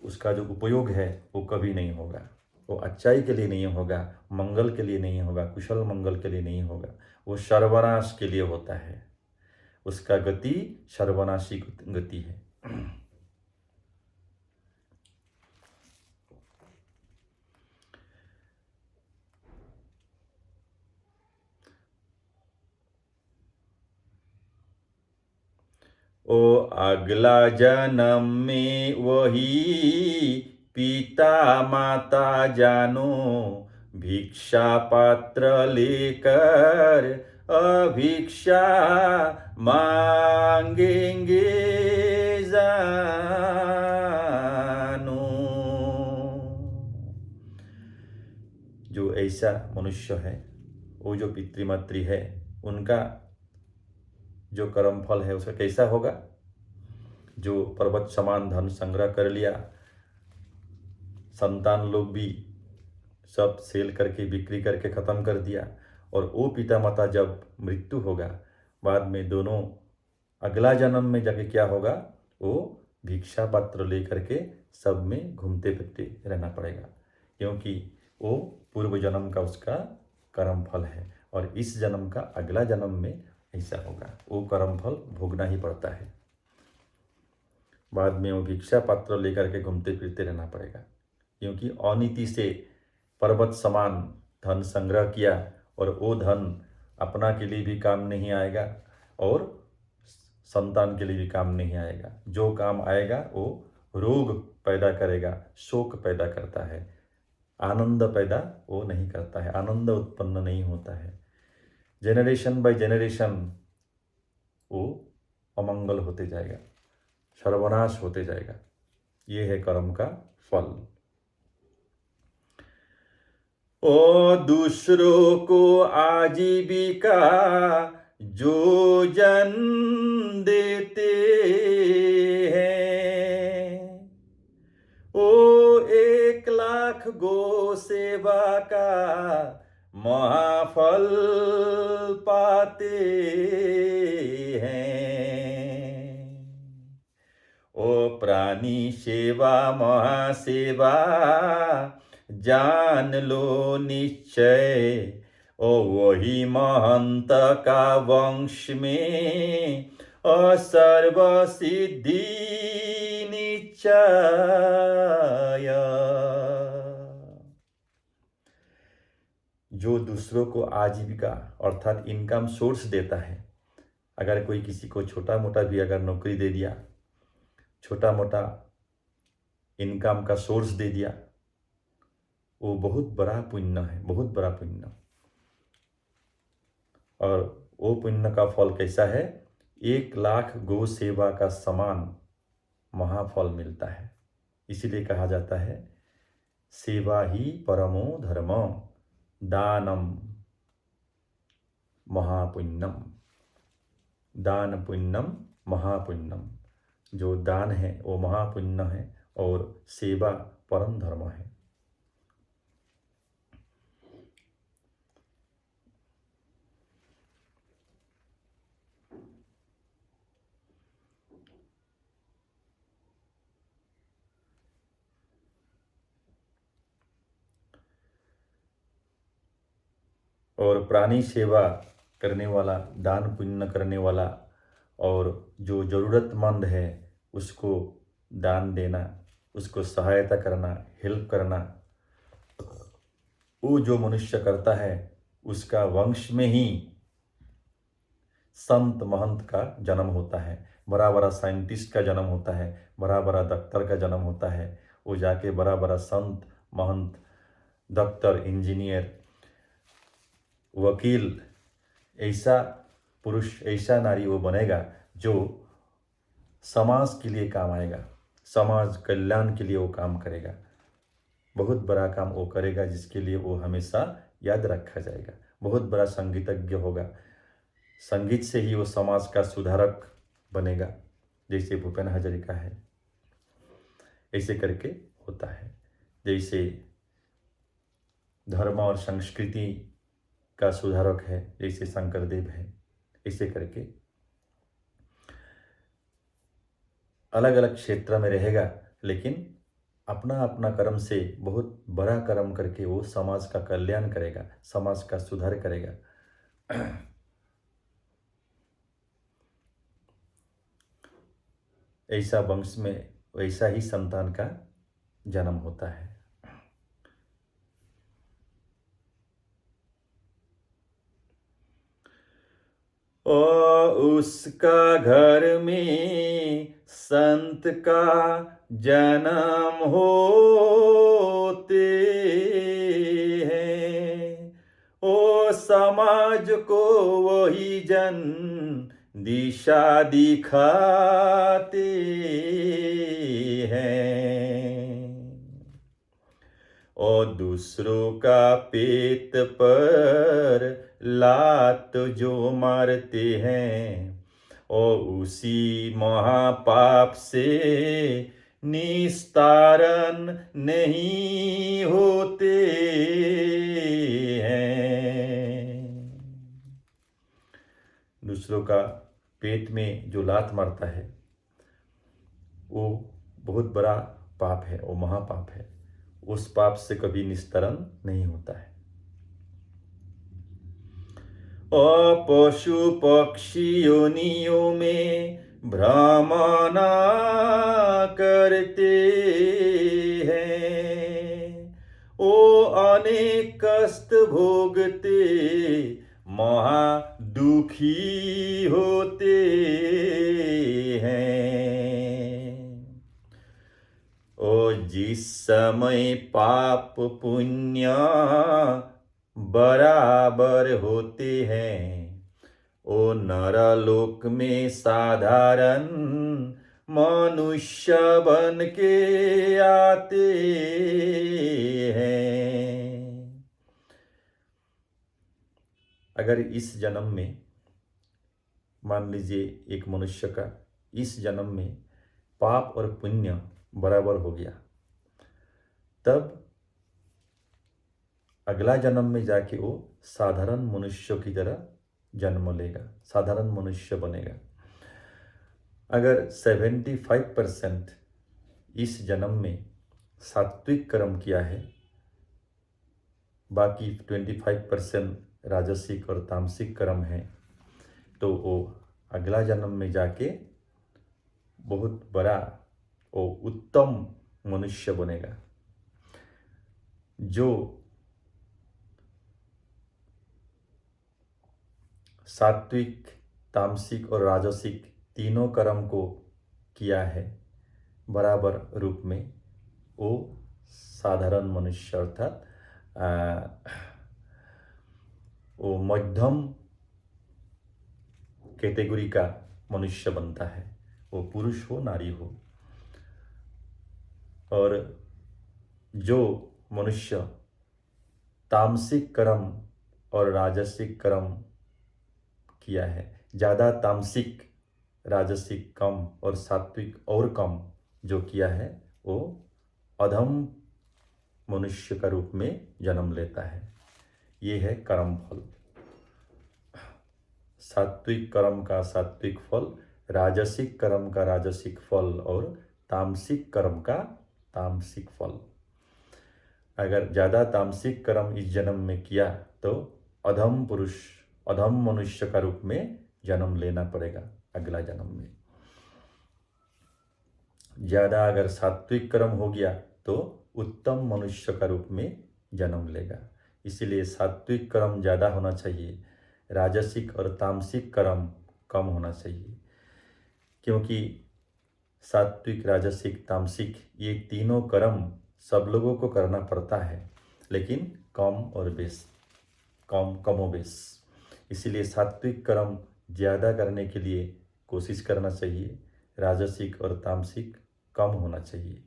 उसका जो उपयोग है वो कभी नहीं होगा, वो अच्छाई के लिए नहीं होगा, मंगल के लिए नहीं होगा, कुशल मंगल के लिए नहीं होगा, वो सर्वनाश के लिए होता है। उसका गति सर्वनाशी गति है। ओ अगला जन्म में वही पिता माता जानो, भिक्षा पात्र लेकर अभिक्षा मांगेंगे जानो। जो ऐसा मनुष्य है, वो जो पितृमातृ है, उनका जो कर्म फल है उसका कैसा होगा? जो पर्वत समान धन संग्रह कर लिया, संतान लोग भी सब सेल करके बिक्री करके ख़त्म कर दिया, और वो पिता माता जब मृत्यु होगा, बाद में दोनों अगला जन्म में जाके क्या होगा? वो भिक्षा पात्र लेकर के सब में घूमते फिरते रहना पड़ेगा, क्योंकि वो पूर्व जन्म का उसका कर्म फल है, और इस जन्म का अगला जन्म में ऐसा होगा, वो कर्म फल भोगना ही पड़ता है। बाद में वो भिक्षा पात्र लेकर के घूमते फिरते रहना पड़ेगा, क्योंकि अनीति से पर्वत समान धन संग्रह किया, और वो धन अपना के लिए भी काम नहीं आएगा और संतान के लिए भी काम नहीं आएगा। जो काम आएगा वो रोग पैदा करेगा, शोक पैदा करता है, आनंद पैदा वो नहीं करता है, आनंद उत्पन्न नहीं होता है। जेनरेशन बाय जेनरेशन वो अमंगल होते जाएगा, सर्वनाश होते जाएगा। ये है कर्म का फल। ओ दूसरों को आजीविका जो जन देते हैं, ओ 1,00,000 गो सेवा का महाफल पाते हैं। ओ प्राणी सेवा महासेवा जान लो निश्चय, ओ वही महंत का वंश में सर्व सिद्धि निश्चय। जो दूसरों को आजीविका अर्थात इनकम सोर्स देता है, अगर कोई किसी को छोटा मोटा भी अगर नौकरी दे दिया, छोटा मोटा इनकम का सोर्स दे दिया, वो बहुत बड़ा पुण्य है, बहुत बड़ा पुण्य। और वो पुण्य का फल कैसा है? 1,00,000 गौ सेवा का समान महाफल मिलता है। इसीलिए कहा जाता है सेवा ही परमो धर्म, दानम महापुण्यम, दान पुण्यम महापुण्यम। जो दान है वो महापुण्य है, और सेवा परम धर्म है। और प्राणी सेवा करने वाला, दान पुण्य करने वाला, और जो ज़रूरतमंद है उसको दान देना, उसको सहायता करना, हेल्प करना, वो जो मनुष्य करता है उसका वंश में ही संत महंत का जन्म होता है, बड़ा बड़ा साइंटिस्ट का जन्म होता है, बड़ा बड़ा डॉक्टर का जन्म होता है। वो जाके बड़ा बड़ा संत महंत, डॉक्टर, इंजीनियर, वकील, ऐसा पुरुष, ऐसा नारी वो बनेगा जो समाज के लिए काम आएगा, समाज कल्याण के लिए वो काम करेगा, बहुत बड़ा काम वो करेगा, जिसके लिए वो हमेशा याद रखा जाएगा। बहुत बड़ा संगीतज्ञ होगा, संगीत से ही वो समाज का सुधारक बनेगा, जैसे भूपेन हजारिका है। ऐसे करके होता है। जैसे धर्म और संस्कृति का सुधारक है, जैसे शंकरदेव है। ऐसे करके अलग अलग क्षेत्र में रहेगा, लेकिन अपना अपना कर्म से बहुत बड़ा कर्म करके वो समाज का कल्याण करेगा, समाज का सुधार करेगा। ऐसा वंश में वैसा ही संतान का जन्म होता है। और उसका घर में संत का जन्म होते हैं, ओ समाज को वही जन दिशा दिखाते हैं, और दूसरों का पेट पर लात जो मारते हैं, और उसी महापाप से निस्तारण नहीं होते हैं। दूसरों का पेट में जो लात मारता है वो बहुत बड़ा पाप है, वो महापाप है। उस पाप से कभी निस्तारण नहीं होता है। और पशु पक्षी योनियों में भ्रमण करते हैं, ओ अनेक कष्ट भोगते महा दुखी होते हैं। ओ जिस समय पाप पुण्य बराबर होते हैं, ओ नरलोक में साधारण मनुष्य बन के आते हैं। अगर इस जन्म में मान लीजिए एक मनुष्य का इस जन्म में पाप और पुण्य बराबर हो गया, तब अगला जन्म में जाके वो साधारण मनुष्य की तरह जन्म लेगा, साधारण मनुष्य बनेगा। अगर 75% इस जन्म में सात्विक कर्म किया है, बाकी 25% राजसिक और तामसिक कर्म है, तो वो अगला जन्म में जाके बहुत बड़ा वो उत्तम मनुष्य बनेगा। जो सात्विक, तामसिक और राजसिक तीनों कर्म को किया है बराबर रूप में, वो साधारण मनुष्य अर्थात वो मध्यम कैटेगरी का मनुष्य बनता है, वो पुरुष हो नारी हो। और जो मनुष्य तामसिक कर्म और राजसिक कर्म किया है, ज़्यादा तामसिक राजसिक कम और सात्विक और कम जो किया है, वो अधम मनुष्य का रूप में जन्म लेता है। ये है कर्म फल। सात्विक कर्म का सात्विक फल, राजसिक कर्म का राजसिक फल और तामसिक कर्म का तामसिक फल। अगर ज़्यादा तामसिक कर्म इस जन्म में किया तो अधम पुरुष, अधम मनुष्य का रूप में जन्म लेना पड़ेगा अगला जन्म में। ज़्यादा अगर सात्विक कर्म हो गया तो उत्तम मनुष्य का रूप में जन्म लेगा। इसीलिए सात्विक कर्म ज़्यादा होना चाहिए, राजसिक और तामसिक कर्म कम होना चाहिए। क्योंकि सात्विक, राजसिक, तामसिक ये तीनों कर्म सब लोगों को करना पड़ता है, लेकिन कमोबेश। इसीलिए सात्विक कर्म ज़्यादा करने के लिए कोशिश करना चाहिए, राजसिक और तामसिक कम होना चाहिए।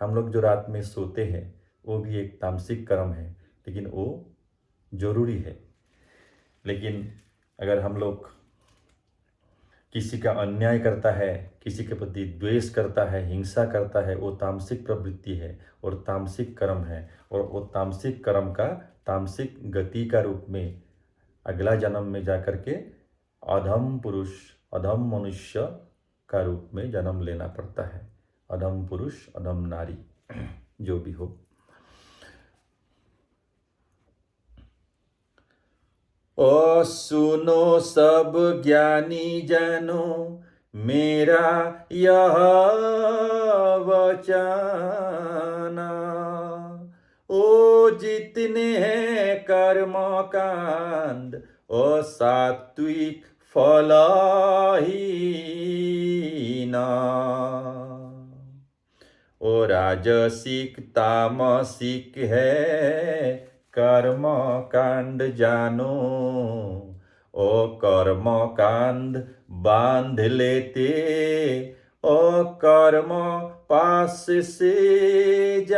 हम लोग जो रात में सोते हैं वो भी एक तामसिक कर्म है, लेकिन वो जरूरी है। लेकिन अगर हम लोग किसी का अन्याय करता है, किसी के प्रति द्वेष करता है, हिंसा करता है, वो तामसिक प्रवृत्ति है और तामसिक कर्म है। और वो तामसिक कर्म का तामसिक गति का रूप में अगला जन्म में जाकर के अधम पुरुष, अधम मनुष्य का रूप में जन्म लेना पड़ता है। अधम पुरुष, अधम नारी, जो भी हो। ओ सुनो सब ज्ञानी जनों, मेरा यह वचना, ओ जितने हैं कर्म कांड, ओ सात्विक फलहीना, ओ राजसिक तामसिक है कर्म कांड जानो, ओ कर्म कांड बांध लेते, ओ कर्म पास से जानो।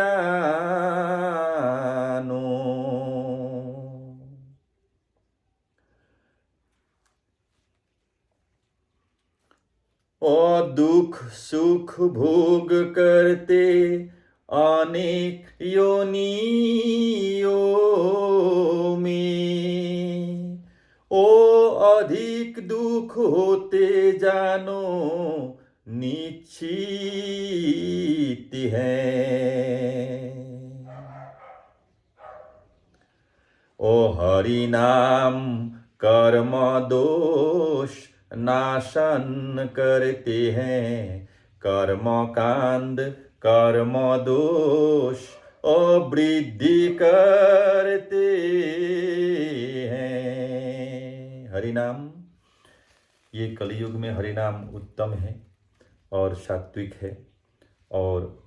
ओ दुख सुख भोग करते अनेक योनियों में, ओ अधिक दुख होते जानो निश्चित है। ओ हरि नाम कर्म दोष नाशन करते हैं, कर्म कांड कर्म दोष वृद्धि करते हैं। हरि नाम, ये कलयुग में हरि नाम उत्तम है और सात्विक है। और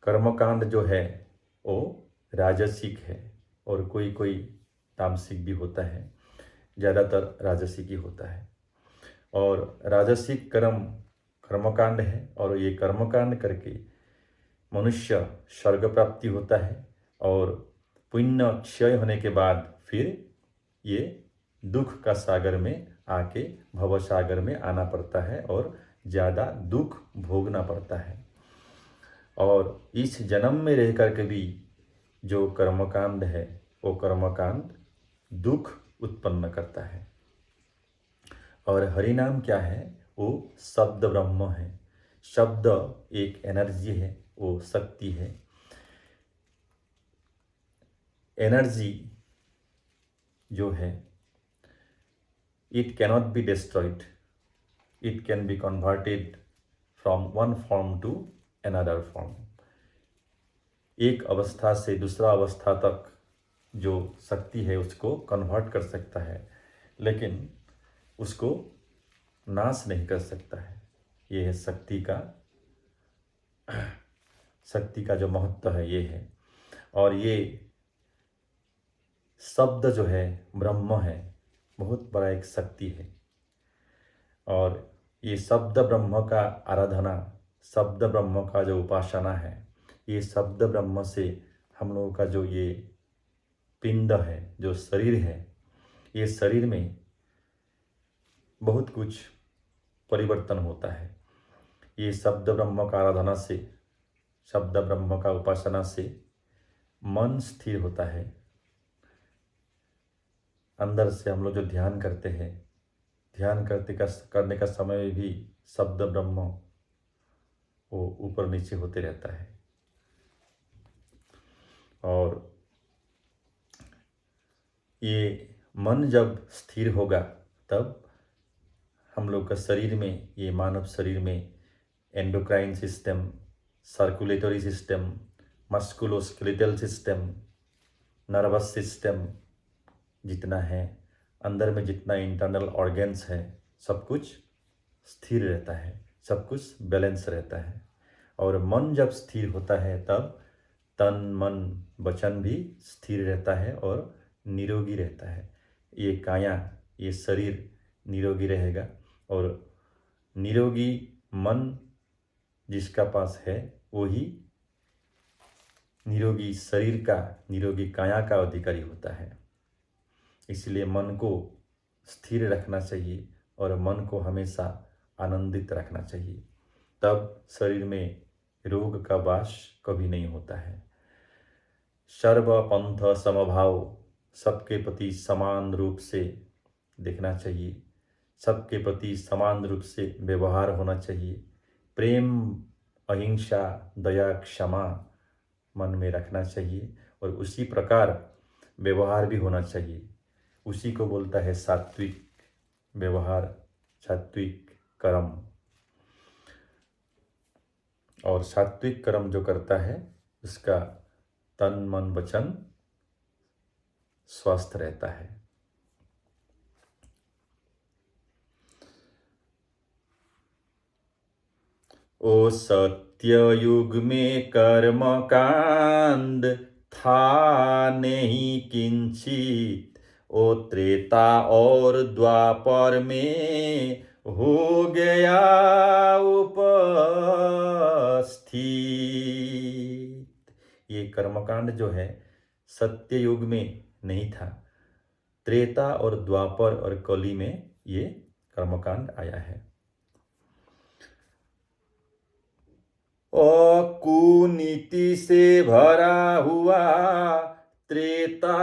कर्मकांड जो है वो राजसिक है और कोई कोई तामसिक भी होता है, ज़्यादातर राजसिक ही होता है। और राजसिक कर्मकांड है और ये कर्मकांड करके मनुष्य स्वर्ग प्राप्ति होता है और पुण्य क्षय होने के बाद फिर ये दुख का सागर में आके भव सागर में आना पड़ता है और ज़्यादा दुख भोगना पड़ता है। और इस जन्म में रह करके भी जो कर्मकांड है वो कर्मकांड दुख उत्पन्न करता है। और हरिनाम क्या है? वो शब्द ब्रह्म है। शब्द एक एनर्जी है, वो शक्ति है। एनर्जी जो है it cannot be destroyed, it can be converted from one form to another form. एक अवस्था से दूसरा अवस्था तक जो शक्ति है उसको कन्वर्ट कर सकता है, लेकिन उसको नाश नहीं कर सकता है। ये है शक्ति का जो महत्व है ये है। और ये शब्द जो है ब्रह्म है, बहुत बड़ा एक शक्ति है। और ये शब्द ब्रह्म का आराधना, शब्द ब्रह्म का जो उपासना है, ये शब्द ब्रह्म से हम लोगों का जो ये पिंड है, जो शरीर है, ये शरीर में बहुत कुछ परिवर्तन होता है। ये शब्द ब्रह्म का आराधना से, शब्द ब्रह्म का उपासना से मन स्थिर होता है। अंदर से हम लोग जो ध्यान करते हैं, ध्यान करने का समय में भी शब्द ब्रह्म वो ऊपर नीचे होते रहता है। और ये मन जब स्थिर होगा तब हम लोग का शरीर में, ये मानव शरीर में endocrine system, circulatory system, musculoskeletal system, nervous system जितना है, अंदर में जितना इंटरनल ऑर्गन्स है, सब कुछ स्थिर रहता है, सब कुछ बैलेंस रहता है। और मन जब स्थिर होता है तब तन मन वचन भी स्थिर रहता है और निरोगी रहता है। ये काया, ये शरीर निरोगी रहेगा। और निरोगी मन जिसका पास है वो ही निरोगी काया का अधिकारी होता है। इसलिए मन को स्थिर रखना चाहिए और मन को हमेशा आनंदित रखना चाहिए। तब शरीर में रोग का वास कभी नहीं होता है। सर्वपंथ समभाव, सबके प्रति समान रूप से देखना चाहिए, सबके प्रति समान रूप से व्यवहार होना चाहिए। प्रेम, अहिंसा, दया, क्षमा मन में रखना चाहिए और उसी प्रकार व्यवहार भी होना चाहिए। उसी को बोलता है सात्विक व्यवहार, सात्विक कर्म। और सात्विक कर्म जो करता है उसका तन मन वचन स्वस्थ रहता है। ओ सत्ययुग में कर्म कांड था नहीं किंचित, ओ त्रेता और द्वापर में हो गया उपस्थित। ये कर्मकांड जो है सत्य युग में नहीं था, त्रेता और द्वापर और कली में ये कर्मकांड आया है। कुनीति से भरा हुआ त्रेता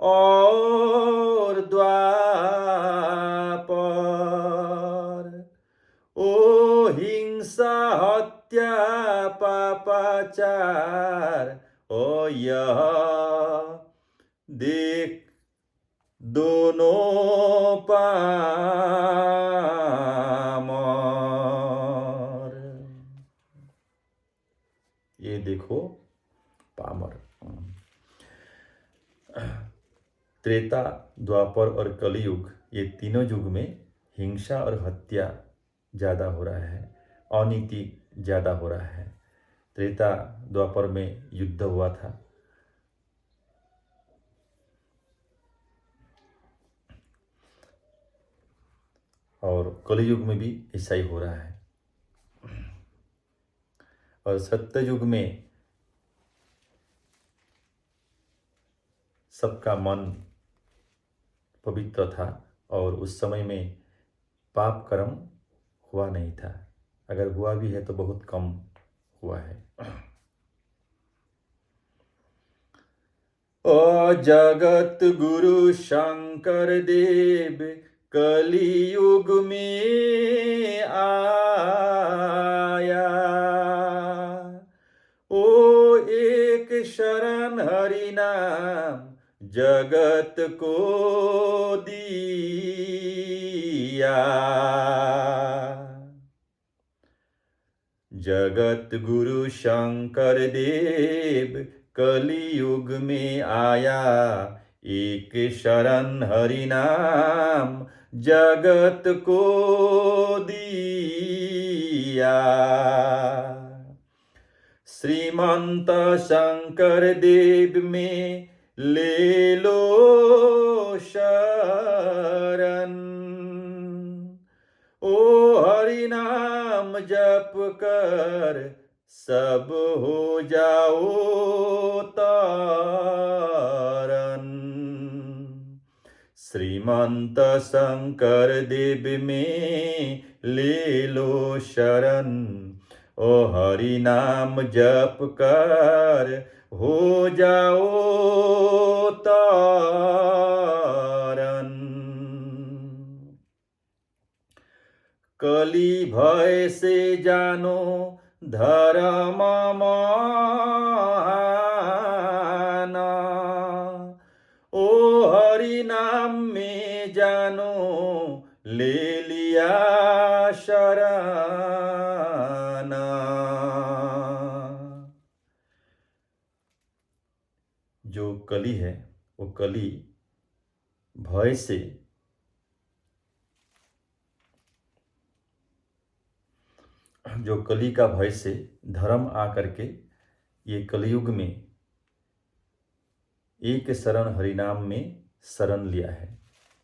और द्वापर, ओ हिंसा हत्या पापाचार, ओ यह देख दोनों पामर। ये देखो पामर। त्रेता, द्वापर और कलयुग, ये तीनों युग में हिंसा और हत्या ज़्यादा हो रहा है, अनीति ज़्यादा हो रहा है। त्रेता द्वापर में युद्ध हुआ था, और कलयुग में भी ऐसा ही हो रहा है। और सत्य युग में सबका मन पवित्र था और उस समय में पाप कर्म हुआ नहीं था, अगर हुआ भी है तो बहुत कम हुआ है। ओ जगत गुरु शंकर देव कलियुग में आया, ओ एक शरण हरि नाम जगत को दिया। जगत गुरु शंकर देव कलियुग में आया, एक शरण हरि नाम जगत को दिया। श्रीमंत शंकर देव में ले लो शरण, ओ हरि नाम जप कर सब हो जाओ तारन। श्रीमंत शंकर देव में ले लो शरण, ओ हरि नाम जप कर हो जाओ तारन। कली भय से जानो धर्म माना, ओ हरि नाम में जानो ले लिया शरण। जो कली है वो कली भय से, जो कली का भय से धर्म आकर के ये कलयुग में एक शरण हरिनाम में शरण लिया है,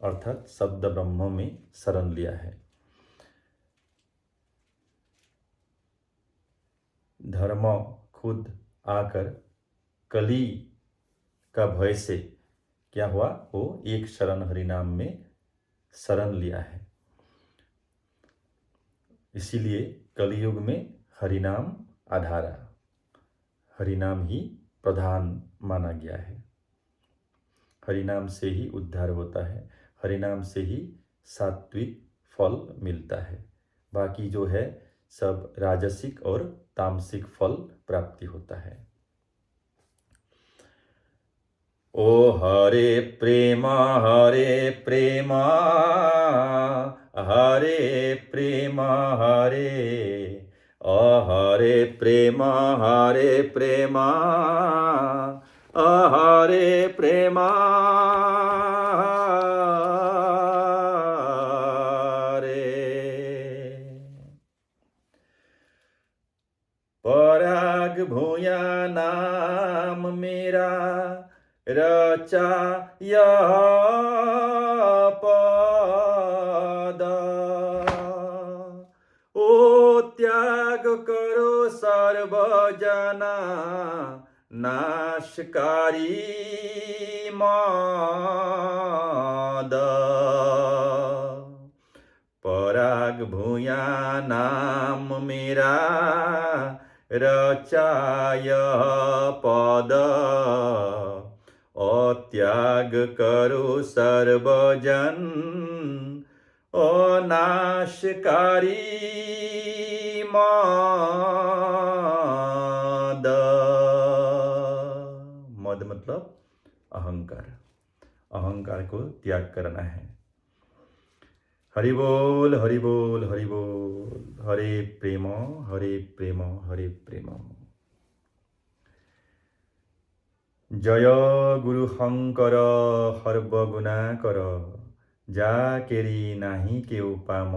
अर्थात शब्द ब्रह्म में शरण लिया है। धर्म खुद आकर कली का भय से क्या हुआ, वो एक शरण हरिनाम में शरण लिया है। इसीलिए कलयुग में हरिनाम आधारा, हरिनाम ही प्रधान माना गया है। हरिनाम से ही उद्धार होता है, हरिनाम से ही सात्विक फल मिलता है। बाकी जो है सब राजसिक और तामसिक फल प्राप्ति होता है। ओ हरे प्रेम हरे प्रेम, हरे प्रेम हरे, हरे प्रेम हरे प्रेम, हरे प्रेम हरे। पराग भूया नाम मेरा रचा यह पद, ओ त्याग करो सर्वजना नाशकारी मद। पराग भूया नाम मेरा रचाय पद, त्याग करो सर्वजन अनाशकारी मद। मद मतलब अहंकार, अहंकार को त्याग करना है। हरि बोल हरि बोल हरि बोल, हरे प्रेम हरे प्रेम हरे प्रेम। जय गुरु शंकर सर्वगुणाकर, जा केरी नाही केउ पाम,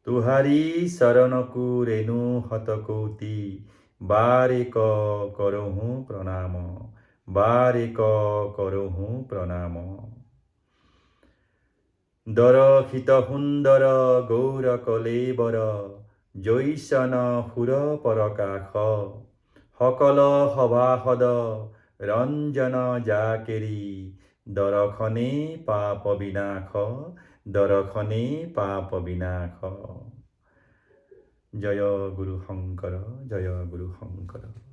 तुहारी शरण को रेणु हतकोटी, बारेक करहु प्रणाम, बारेक करहु प्रणाम। दरखित हुंदर गौर कलेबर, जैसन हुर परकाख, सकल सभासद रंजन जाकेरी, दरखने पाप विनाश, दरखने पाप विनाश। जय गुरु शंकर, जय गुरु शंकर।